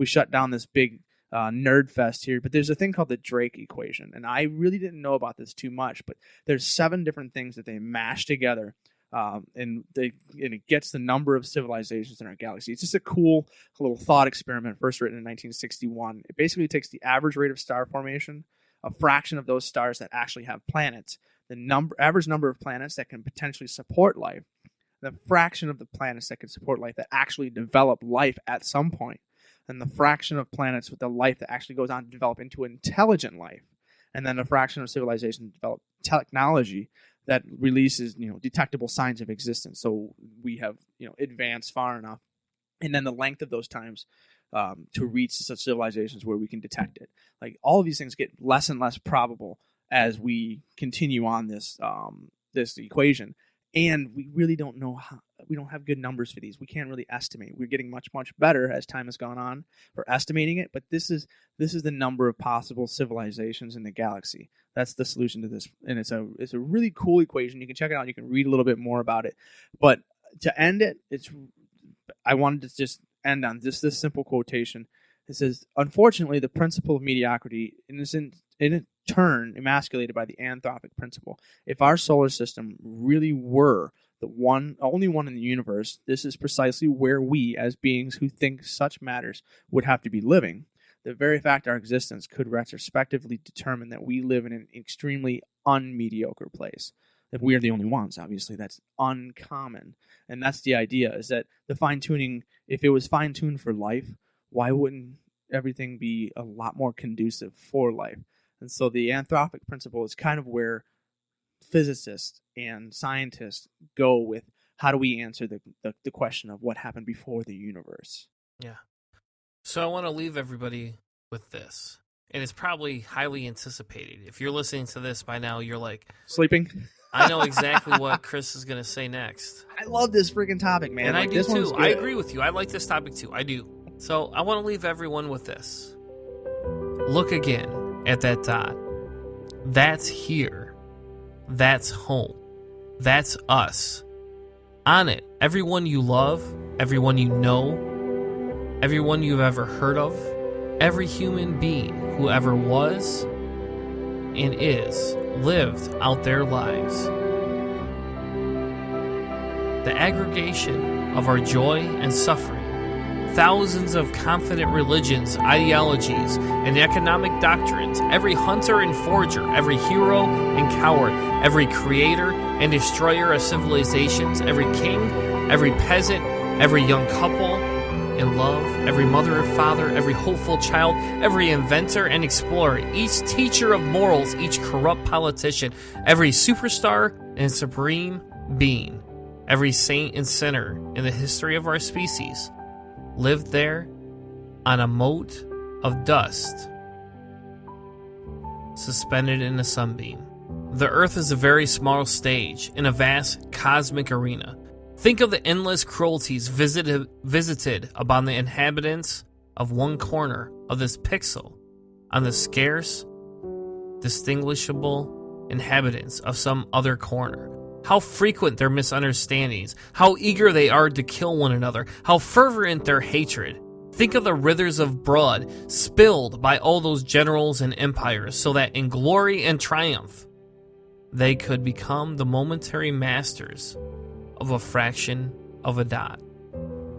shut down this big nerd fest here. But there's a thing called the Drake equation. And I really didn't know about this too much, but there's 7 different things that they mash together. And it gets the number of civilizations in our galaxy. It's just a cool little thought experiment, first written in 1961. It basically takes the average rate of star formation, a fraction of those stars that actually have planets, the average number of planets that can potentially support life, the fraction of the planets that can support life that actually develop life at some point, and the fraction of planets with the life that actually goes on to develop into intelligent life, and then a fraction of civilizations that develop technology that releases, detectable signs of existence. So we have, advanced far enough. And then the length of those times to reach such civilizations where we can detect it. Like, all of these things get less and less probable as we continue on this equation. And we really don't know we don't have good numbers for these. We can't really estimate. We're getting much better as time has gone on for estimating it. But this is the number of possible civilizations in the galaxy. That's the solution to this, and it's a really cool equation. You can check it out. You can read a little bit more about it. But to end it, I wanted to just end on this simple quotation. It says, "Unfortunately, the principle of mediocrity is in turn emasculated by the Anthropic Principle. If our solar system really were the only one in the universe, this is precisely where we, as beings who think such matters, would have to be living. The very fact our existence could retrospectively determine that we live in an extremely unmediocre place. If we are the only ones, obviously, that's uncommon." And that's the idea, is that the fine-tuning, if it was fine-tuned for life, why wouldn't everything be a lot more conducive for life? And so the Anthropic Principle is kind of where physicists and scientists go with, how do we answer the question of what happened before the universe? Yeah. So I want to leave everybody with this. And it's probably highly anticipated. If you're listening to this by now, you're like... Sleeping? I know exactly what Chris is going to say next. I love this freaking topic, man. And like, I do too. I agree with you. I like this topic too. I do. So I want to leave everyone with this. Look again at that dot. That's here. That's home. That's us. On it, everyone you love, everyone you know, everyone you've ever heard of, every human being who ever was and is, lived out their lives. The aggregation of our joy and suffering, thousands of confident religions, ideologies, and economic doctrines, every hunter and forger, every hero and coward, every creator and destroyer of civilizations, every king, every peasant, every young couple in love, every mother and father, every hopeful child, every inventor and explorer, each teacher of morals, each corrupt politician, every superstar and supreme being, every saint and sinner in the history of our species, lived there on a mote of dust suspended in a sunbeam. The earth is a very small stage in a vast cosmic arena. Think of the endless cruelties visited upon the inhabitants of one corner of this pixel on the scarce, distinguishable inhabitants of some other corner. How frequent their misunderstandings, how eager they are to kill one another, how fervent their hatred. Think of the rivers of blood spilled by all those generals and empires, so that in glory and triumph they could become the momentary masters of a fraction of a dot.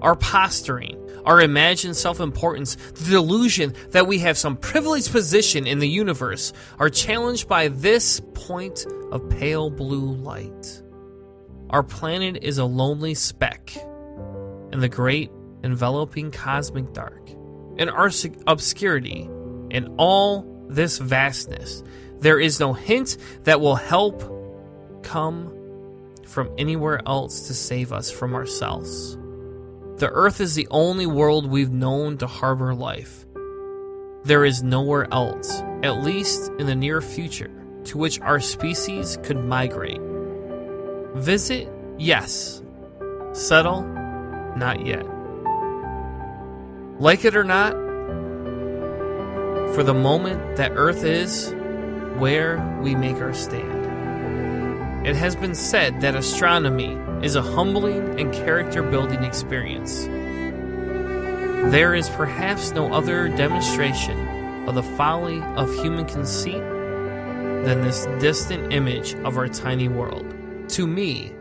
Our posturing, our imagined self-importance, the delusion that we have some privileged position in the universe are challenged by this point of pale blue light. Our planet is a lonely speck in the great enveloping cosmic dark. in obscurity, in all this vastness, there is no hint that will help come from anywhere else to save us from ourselves. The earth is the only world we've known to harbor life. There is nowhere else, at least in the near future, to which our species could migrate. Visit? Yes. Settle? Not yet. Like it or not, for the moment that Earth is where we make our stand. It has been said that astronomy is a humbling and character-building experience. There is perhaps no other demonstration of the folly of human conceit than this distant image of our tiny world. To me,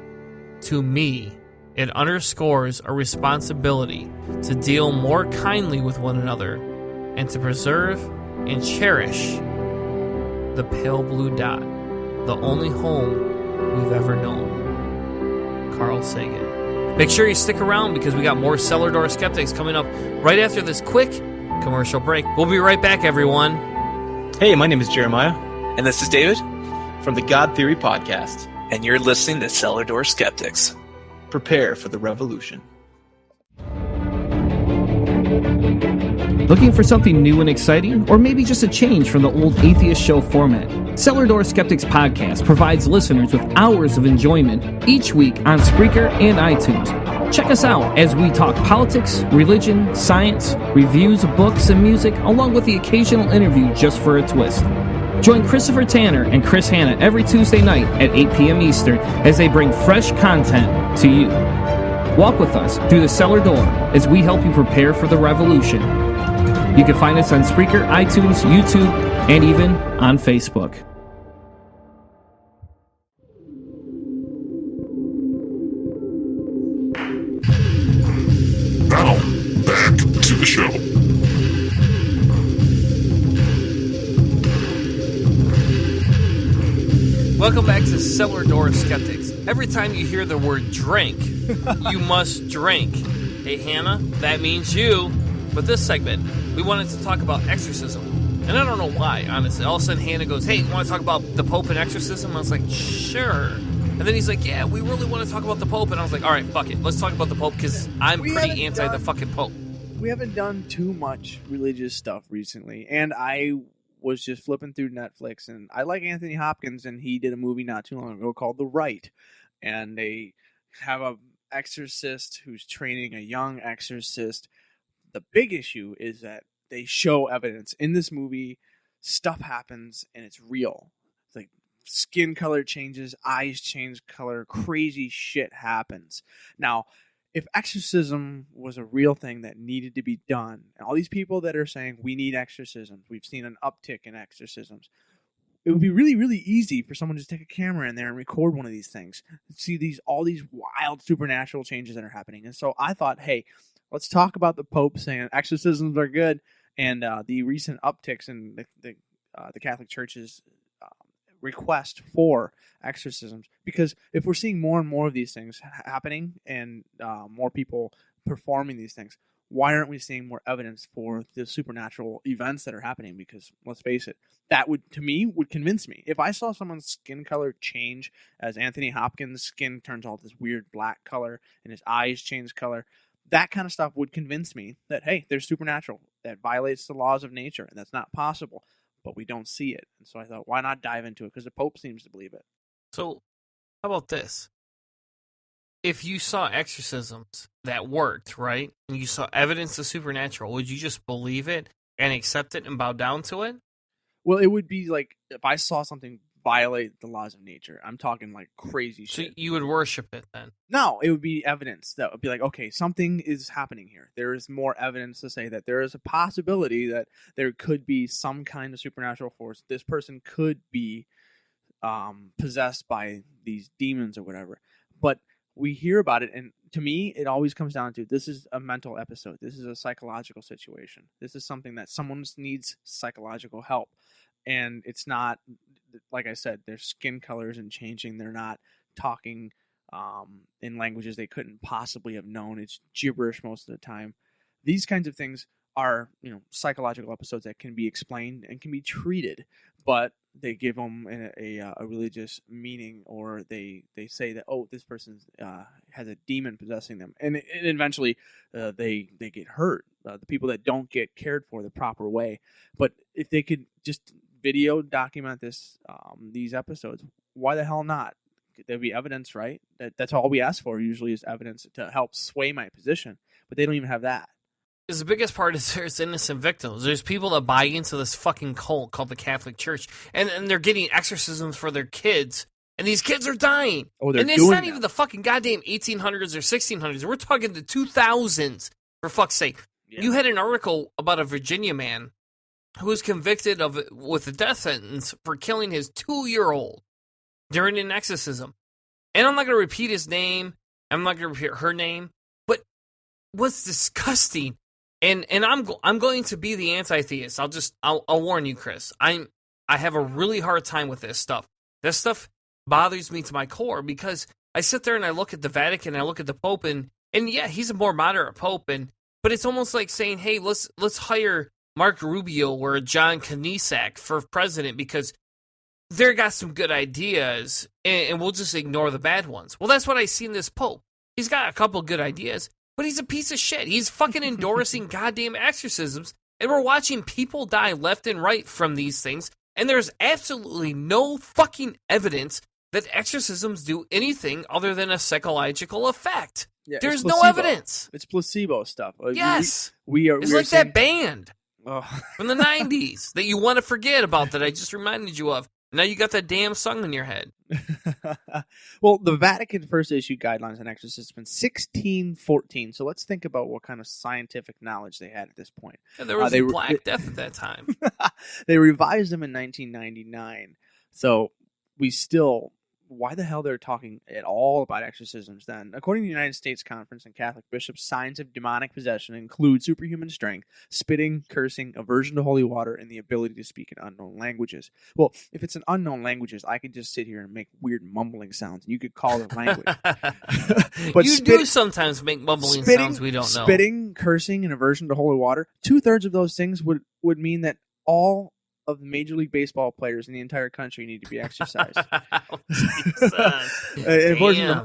it underscores a responsibility to deal more kindly with one another and to preserve and cherish the pale blue dot, the only home we've ever known. Carl Sagan. Make sure you stick around because we got more Cellar Door Skeptics coming up right after this quick commercial break. We'll be right back, everyone. Hey, my name is Jeremiah. And this is David from the God Theory Podcast. And you're listening to Cellar Door Skeptics. Prepare for the revolution. Looking for something new and exciting, or maybe just a change from the old atheist show format? Cellar Door Skeptics Podcast provides listeners with hours of enjoyment each week on Spreaker and iTunes. Check us out as we talk politics, religion, science, reviews of books and music, along with the occasional interview just for a twist. Join Christopher Tanner and Chris Hanna every Tuesday night at 8 p.m. Eastern as they bring fresh content to you. Walk with us through the cellar door as we help you prepare for the revolution. You can find us on Spreaker, iTunes, YouTube, and even on Facebook. Now, back to the show. Welcome back to Cellar Door Skeptics. Every time you hear the word drink, you must drink. Hey, Hannah, that means you. But this segment, we wanted to talk about exorcism. And I don't know why, honestly. All of a sudden, Hannah goes, hey, you want to talk about the Pope and exorcism? I was like, sure. And then he's like, yeah, we really want to talk about the Pope. And I was like, all right, fuck it. Let's talk about the Pope because I'm pretty anti the fucking Pope. We haven't done too much religious stuff recently. And I was just flipping through Netflix. And I like Anthony Hopkins. And he did a movie not too long ago called The Rite. And they have a exorcist who's training a young exorcist. The big issue is that they show evidence in this movie. Stuff happens and it's real. It's like skin color changes, eyes change color, crazy shit happens. Now, if exorcism was a real thing that needed to be done, and all these people that are saying we need exorcisms, we've seen an uptick in exorcisms, it would be really, really easy for someone to just take a camera in there and record one of these things. See all these wild supernatural changes that are happening. And so I thought, hey, let's talk about the Pope saying exorcisms are good and the recent upticks in the Catholic Church's request for exorcisms. Because if we're seeing more and more of these things happening and more people performing these things, why aren't we seeing more evidence for the supernatural events that are happening? Because let's face it, that would convince me. If I saw someone's skin color change as Anthony Hopkins' skin turns all this weird black color and his eyes change color, that kind of stuff would convince me that, hey, there's supernatural that violates the laws of nature, and that's not possible, but we don't see it. And so I thought, why not dive into it? Because the Pope seems to believe it. So, how about this? If you saw exorcisms that worked, right, and you saw evidence of supernatural, would you just believe it and accept it and bow down to it? Well, it would be like if I saw something violate the laws of nature. I'm talking like crazy shit. So you would worship it then? No, it would be evidence that would be like, okay, something is happening here. There is more evidence to say that there is a possibility that there could be some kind of supernatural force. This person could be possessed by these demons or whatever. But we hear about it, and to me, it always comes down to this is a mental episode. This is a psychological situation. This is something that someone needs psychological help. And it's not, like I said, their skin color isn't changing. They're not talking in languages they couldn't possibly have known. It's gibberish most of the time. These kinds of things are, psychological episodes that can be explained and can be treated, but they give them a religious meaning, or they say that, oh, this person has a demon possessing them, and eventually they get hurt. The people that don't get cared for the proper way. But if they could just video document these episodes, why the hell not? There'd be evidence, right? That's all we ask for usually, is evidence to help sway my position, but they don't even have that. Because the biggest part is there's innocent victims. There's people that buy into this fucking cult called the Catholic Church, and they're getting exorcisms for their kids, and these kids are dying. Oh, they're and it's not even the fucking goddamn 1800s or 1600s. We're talking the 2000s, for fuck's sake. Yeah. You had an article about a Virginia man who was convicted with a death sentence for killing his 2-year-old during an exorcism. And I'm not going to repeat his name. I'm not going to repeat her name. But what's disgusting, and I'm going to be the anti-theist. I'll warn you, Chris. I have a really hard time with this stuff. This stuff bothers me to my core, because I sit there and I look at the Vatican, I look at the Pope, and yeah, he's a more moderate Pope, but it's almost like saying, hey, let's hire Mark Rubio or John Kanisak for president, because they got some good ideas, and we'll just ignore the bad ones. Well, that's what I see in this Pope. He's got a couple good ideas, but he's a piece of shit. He's fucking endorsing goddamn exorcisms, and we're watching people die left and right from these things, and there's absolutely no fucking evidence that exorcisms do anything other than a psychological effect. Yeah, there's no evidence. It's placebo stuff. Yes. It's like that band from the 90s that you want to forget about that I just reminded you of. Now you got that damn song in your head. Well, the Vatican first issued guidelines on exorcism in 1614. So let's think about what kind of scientific knowledge they had at this point. Yeah, there was a Black Death at that time. They revised them in 1999. So we still... Why the hell they're talking at all about exorcisms then? According to the United States Conference and Catholic Bishops, signs of demonic possession include superhuman strength, spitting, cursing, aversion to holy water, and the ability to speak in unknown languages. Well, if it's in unknown languages, I could just sit here and make weird mumbling sounds, and you could call it language. But you do sometimes make mumbling sounds we don't know. Spitting, cursing, and aversion to holy water, 2/3 of those things would mean that all of the Major League Baseball players in the entire country need to be exercised.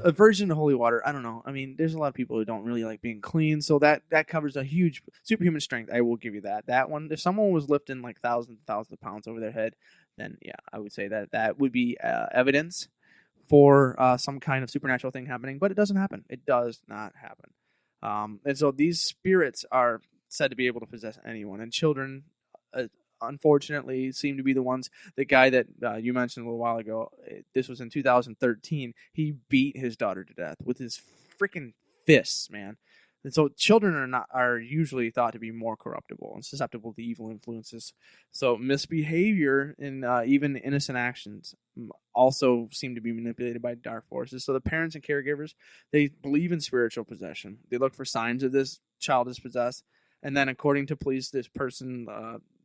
Aversion to holy water, I don't know. I mean, there's a lot of people who don't really like being clean, so that covers a huge superhuman strength. I will give you that. That one, if someone was lifting like thousands of pounds over their head, then yeah, I would say that would be evidence for some kind of supernatural thing happening, but it doesn't happen. It does not happen. And so these spirits are said to be able to possess anyone, and children unfortunately seem to be the ones. The guy that you mentioned a little while ago, this was in 2013, he beat his daughter to death with his freaking fists, man. And so children are usually thought to be more corruptible and susceptible to evil influences. So misbehavior and even innocent actions also seem to be manipulated by dark forces. So the parents and caregivers, they believe in spiritual possession. They look for signs that this child is possessed. And then, according to police, this person,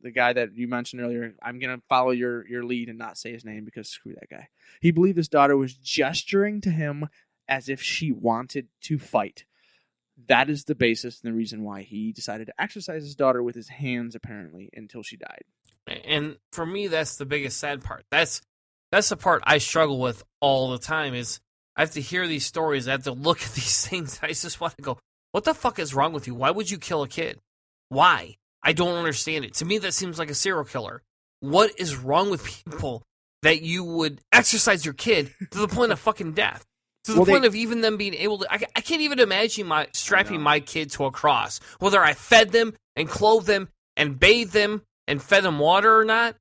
the guy that you mentioned earlier, I'm going to follow your lead and not say his name because screw that guy. He believed his daughter was gesturing to him as if she wanted to fight. That is the basis and the reason why he decided to exorcise his daughter with his hands, apparently, until she died. And for me, that's the biggest sad part. That's the part I struggle with all the time, is I have to hear these stories. I have to look at these things. I just want to go, what the fuck is wrong with you? Why would you kill a kid? Why? I don't understand it. To me, that seems like a serial killer. What is wrong with people that you would exorcise your kid to the point of fucking death? To the point of even them being able to... I can't even imagine strapping my kid to a cross. Whether I fed them and clothed them and bathed them and fed them water or not.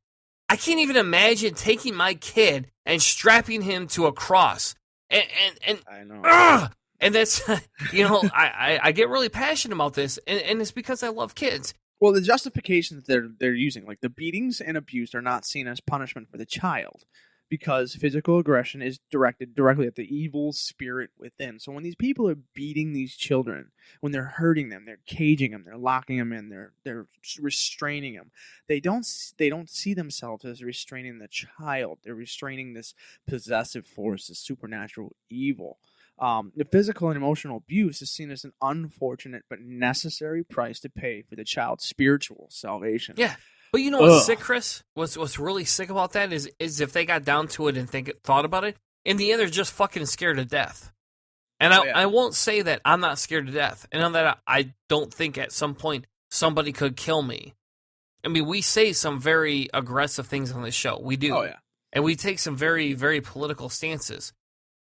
I can't even imagine taking my kid and strapping him to a cross. And I know. And that's, I get really passionate about this, and it's because I love kids. Well, the justifications they're using, like the beatings and abuse, are not seen as punishment for the child, because physical aggression is directed directly at the evil spirit within. So when these people are beating these children, when they're hurting them, they're caging them, they're locking them in, they're restraining them, they don't see themselves as restraining the child. They're restraining this possessive force, this supernatural evil. The physical and emotional abuse is seen as an unfortunate but necessary price to pay for the child's spiritual salvation. Yeah. But you know what's sick, Chris? What's really sick about that is if they got down to it and thought about it, in the end they're just fucking scared to death. And I won't say that I'm not scared to death, and that I don't think at some point somebody could kill me. I mean, we say some very aggressive things on this show. We do. Oh, yeah. And we take some very, very political stances.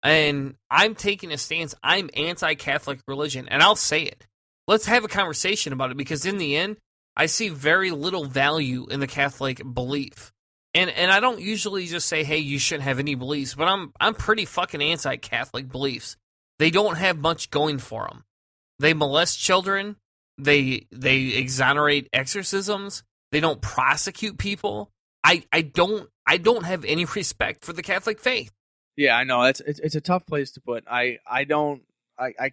And I'm taking a stance. I'm anti-Catholic religion, and I'll say it. Let's have a conversation about it, because in the end, I see very little value in the Catholic belief. And I don't usually just say, hey, you shouldn't have any beliefs, but I'm pretty fucking anti-Catholic beliefs. They don't have much going for them. They molest children. They exonerate exorcisms. They don't prosecute people. I don't have any respect for the Catholic faith. Yeah, I know it's a tough place to put. I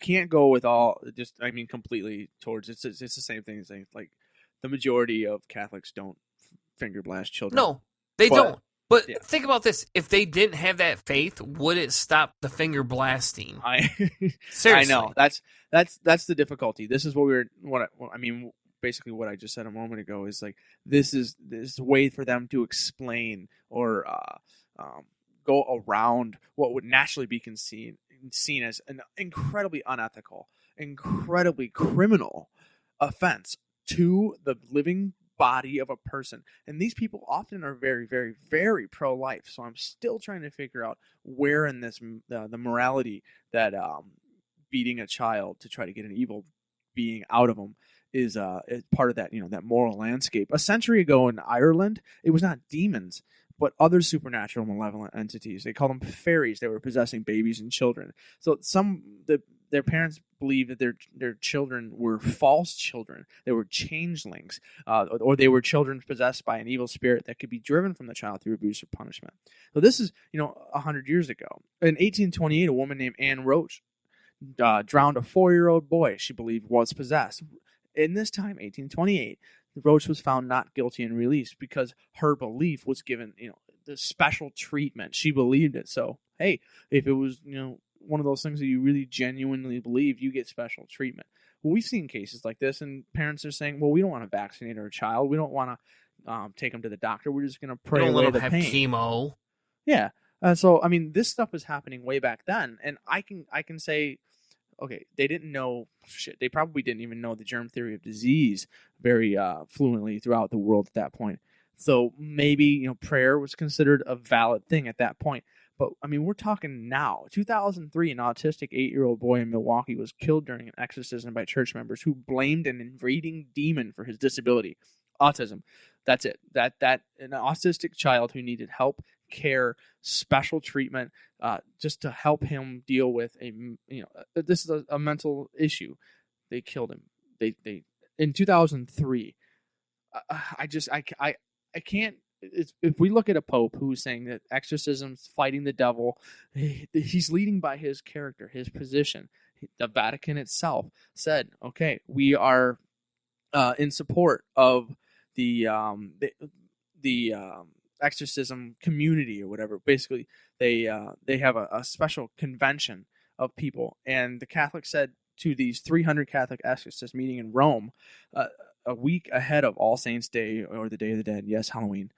can't go with all completely towards it's the same thing as like the majority of Catholics don't finger blast children. No, they don't. But think about this: if they didn't have that faith, would it stop the finger blasting? Seriously, I know that's the difficulty. This is basically what I just said a moment ago is like this is a way for them to explain or go around what would naturally be seen as an incredibly unethical, incredibly criminal offense to the living body of a person. And these people often are very, very, very pro-life. So I'm still trying to figure out where in this the morality that beating a child to try to get an evil being out of them is part of that, that moral landscape. A century ago in Ireland, it was not demons, but other supernatural malevolent entities. They called them fairies. They were possessing babies and children. So their parents believed that their children were false children. They were changelings, or they were children possessed by an evil spirit that could be driven from the child through abuse or punishment. So this is 100 years ago. In 1828, a woman named Anne Roche drowned a 4-year-old boy she believed was possessed. In this time, 1828, Roche was found not guilty and released because her belief was given, the special treatment. She believed it. So, hey, if it was, one of those things that you really genuinely believe, you get special treatment. Well, we've seen cases like this, and parents are saying, well, we don't want to vaccinate our child. We don't want to take them to the doctor. We're just going to pray away the pain. Have chemo. Yeah. So, this stuff was happening way back then, and I can say, okay, they didn't know shit. They probably didn't even know the germ theory of disease very fluently throughout the world at that point. So maybe, prayer was considered a valid thing at that point. But, we're talking now. 2003, an autistic 8-year-old boy in Milwaukee was killed during an exorcism by church members who blamed an invading demon for his disability. Autism. That's it. That an autistic child who needed help, care, special treatment, just to help him deal with this is a mental issue. They killed him. They in 2003. I can't. If we look at a pope who's saying that exorcism's fighting the devil, he's leading by his character, his position. The Vatican itself said, "Okay, we are in support of the exorcism community or whatever." Basically, they have a special convention of people, and the Catholics said to these 300 Catholic exorcists meeting in Rome a week ahead of All Saints' Day or the Day of the Dead, yes, Halloween.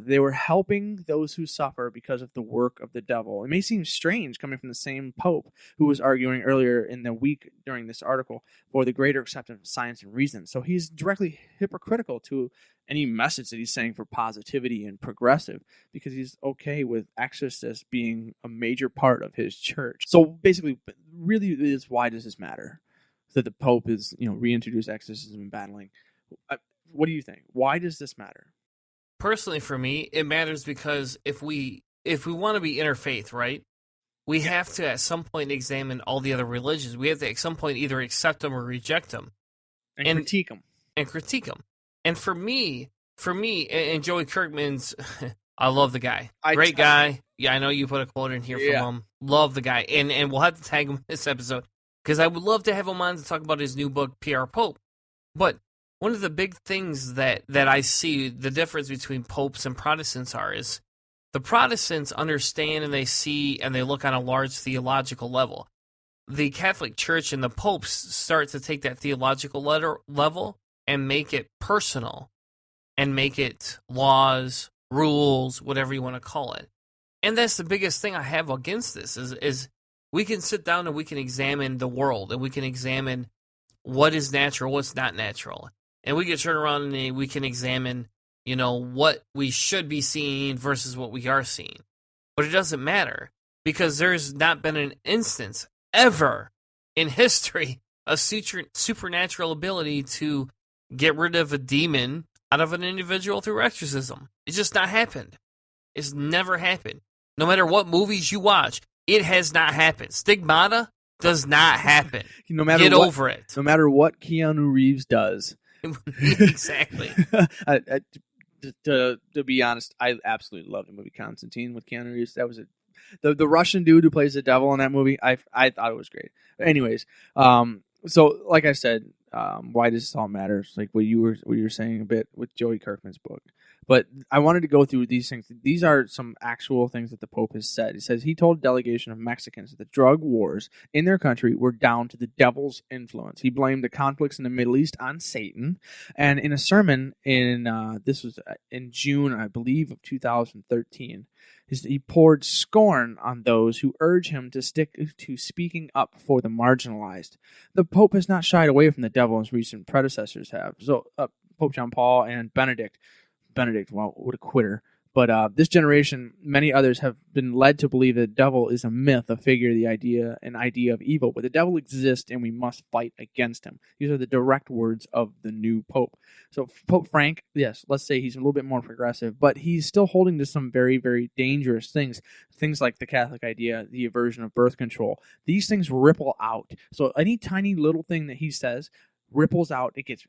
They were helping those who suffer because of the work of the devil. It may seem strange coming from the same Pope who was arguing earlier in the week during this article for the greater acceptance of science and reason. So he's directly hypocritical to any message that he's saying for positivity and progressive, because he's okay with exorcists being a major part of his church. So basically, really is, why does this matter? That the Pope is, reintroduced exorcism and battling. What do you think? Why does this matter? Personally, for me, it matters because if we want to be interfaith, right, we have to at some point examine all the other religions. We have to at some point either accept them or reject them, and critique them. And for me, and Joey Kirkman's, I love the guy. Great guy. Yeah, I know you put a quote in here from him. Love the guy. And we'll have to tag him in this episode, because I would love to have him on to talk about his new book, PR Pope. But one of the big things that I see the difference between popes and Protestants is the Protestants understand and they see and they look on a large theological level. the Catholic Church and the popes start to take that theological level and make it personal and make it laws, rules, whatever you want to call it. And that's the biggest thing I have against this is we can sit down and we can examine the world and we can examine what is natural, what's not natural. And we can turn around and we can examine, what we should be seeing versus what we are seeing. But it doesn't matter because there's not been an instance ever in history of supernatural ability to get rid of a demon out of an individual through exorcism. It's just not happened. It's never happened. No matter what movies you watch, it has not happened. Stigmata does not happen. Get over it. No matter what Keanu Reeves does. Exactly. To be honest, I absolutely loved the movie Constantine with Keanu Reeves. That was the Russian dude who plays the devil in that movie. I thought it was great. Anyways, so like I said, why does this all matter? It's like what you were saying a bit with Joey Kirkman's book. But I wanted to go through these things. These are some actual things that the Pope has said. He says he told a delegation of Mexicans that the drug wars in their country were down to the devil's influence. He blamed the conflicts in the Middle East on Satan. And in a sermon this was in June, I believe, of 2013, he poured scorn on those who urge him to stick to speaking up for the marginalized. The Pope has not shied away from the devil as recent predecessors have. So Pope John Paul and Benedict, well, what a quitter. But this generation, many others have been led to believe that the devil is a myth, a figure, an idea of evil. But the devil exists and we must fight against him. These are the direct words of the new Pope. So Pope Frank, yes, let's say he's a little bit more progressive, but he's still holding to some very, very dangerous things. Things like the Catholic idea, the aversion of birth control. These things ripple out. So any tiny little thing that he says ripples out. It gets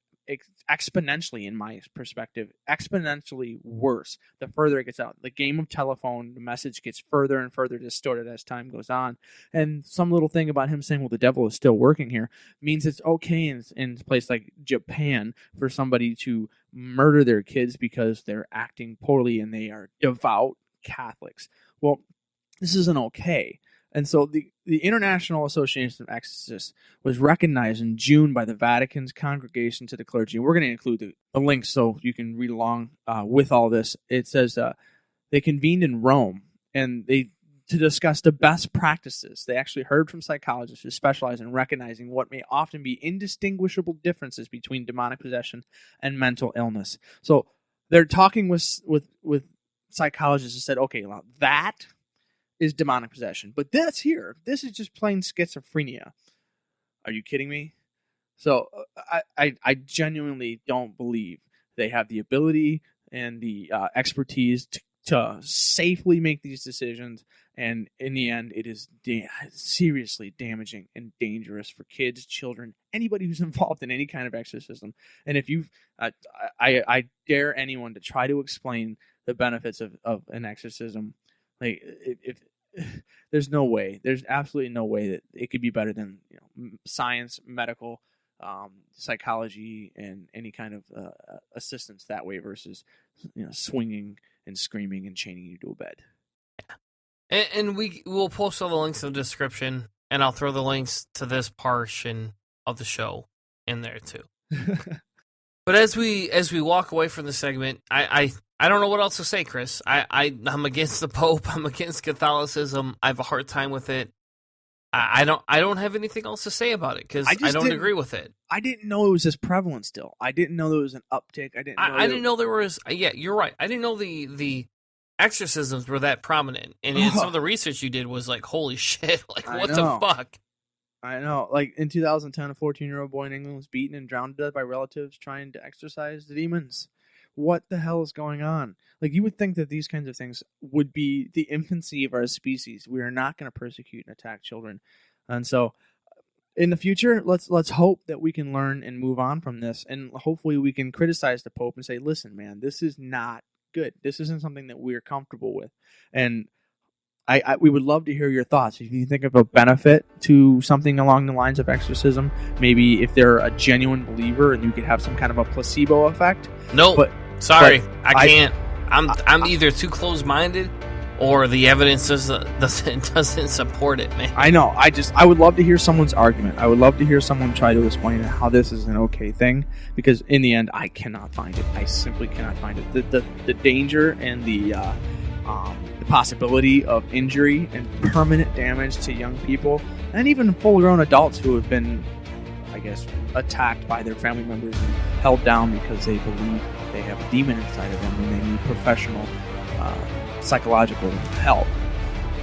exponentially, in my perspective, exponentially worse the further it gets out. The game of telephone, the message gets further and further distorted as time goes on. And some little thing about him saying, well, the devil is still working here, means it's okay in a place like Japan for somebody to murder their kids because they're acting poorly and they are devout Catholics. Well, this isn't okay. And so the International Association of Exorcists was recognized in June by the Vatican's Congregation to the Clergy. And we're going to include the links so you can read along with all this. It says they convened in Rome and to discuss the best practices. They actually heard from psychologists who specialize in recognizing what may often be indistinguishable differences between demonic possession and mental illness. So they're talking with psychologists who said, okay, well, that is demonic possession. But this is just plain schizophrenia. Are you kidding me? So I genuinely don't believe they have the ability and the expertise to safely make these decisions. And in the end, it is seriously damaging and dangerous for kids, children, anybody who's involved in any kind of exorcism. And if I dare anyone to try to explain the benefits of an exorcism. Like, if there's no way, there's absolutely no way that it could be better than science, medical, psychology, and any kind of assistance that way versus swinging and screaming and chaining you to a bed. And we'll post all the links in the description, and I'll throw the links to this portion of the show in there too. But as we walk away from the segment, I don't know what else to say, Chris. I'm against the Pope. I'm against Catholicism. I have a hard time with it. I don't have anything else to say about it because I don't agree with it. I didn't know it was this prevalent still. I didn't know there was an uptick. I didn't know there was. Yeah, you're right. I didn't know the exorcisms were that prominent. And some of the research you did was like, holy shit! Like, what the fuck? I know. Like in 2010, a 14-year-old boy in England was beaten and drowned to death by relatives trying to exorcise the demons. What the hell is going on? Like, you would think that these kinds of things would be the infancy of our species. We are not going to persecute and attack children. And so in the future, let's hope that we can learn and move on from this. And hopefully we can criticize the Pope and say, listen, man, this is not good. This isn't something that we're comfortable with. And we would love to hear your thoughts. If you think of a benefit to something along the lines of exorcism, maybe if they're a genuine believer and you could have some kind of a placebo effect. Nope. Sorry, I can't. I'm either too close-minded or the evidence doesn't support it, man. I know. I would love to hear someone's argument. I would love to hear someone try to explain how this is an okay thing, because in the end, I cannot find it. I simply cannot find it. The danger and the possibility of injury and permanent damage to young people, and even full-grown adults who have been, I guess, attacked by their family members and held down because they believe they have a demon inside of them and they need professional psychological help.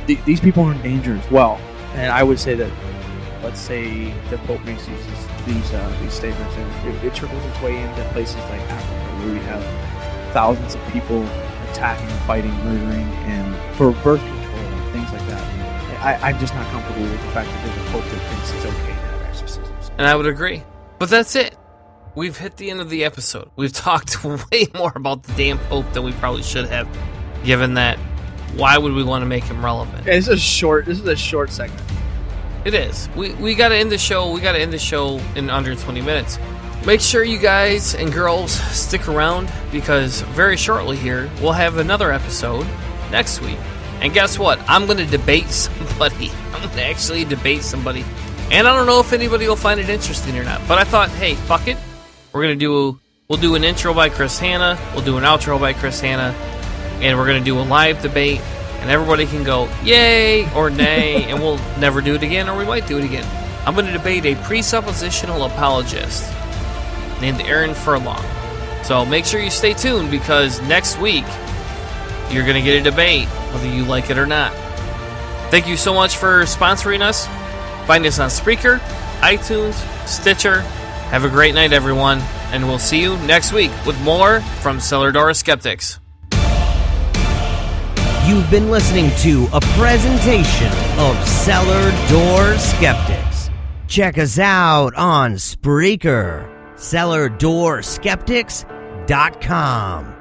These people are in danger as well, and I would say that, let's say the Pope makes these statements, and it trickles its way into places like Africa, where we have thousands of people attacking, fighting, murdering, and for birth control and things like that. I'm just not comfortable with the fact that there's a Pope that thinks it's okay to have exorcisms. And I would agree. But that's it. We've hit the end of the episode. We've talked way more about the damn Pope than we probably should have, given that why would we want to make him relevant? Yeah, this is a short segment. It is. We got to end the show. We got to end the show in under 20 minutes. Make sure you guys and girls stick around, because very shortly here we'll have another episode next week. And guess what? I'm going to debate somebody. I'm going to actually debate somebody. And I don't know if anybody will find it interesting or not. But I thought, hey, fuck it. We'll do an intro by Chris Hanna. We'll do an outro by Chris Hanna. And we're going to do a live debate. And everybody can go, yay or nay. And we'll never do it again, or we might do it again. I'm going to debate a presuppositional apologist named Aaron Furlong. So make sure you stay tuned, because next week you're going to get a debate, whether you like it or not. Thank you so much for sponsoring us. Find us on Spreaker, iTunes, Stitcher. Have a great night, everyone, and we'll see you next week with more from Cellar Door Skeptics. You've been listening to a presentation of Cellar Door Skeptics. Check us out on Spreaker, cellardoorskeptics.com.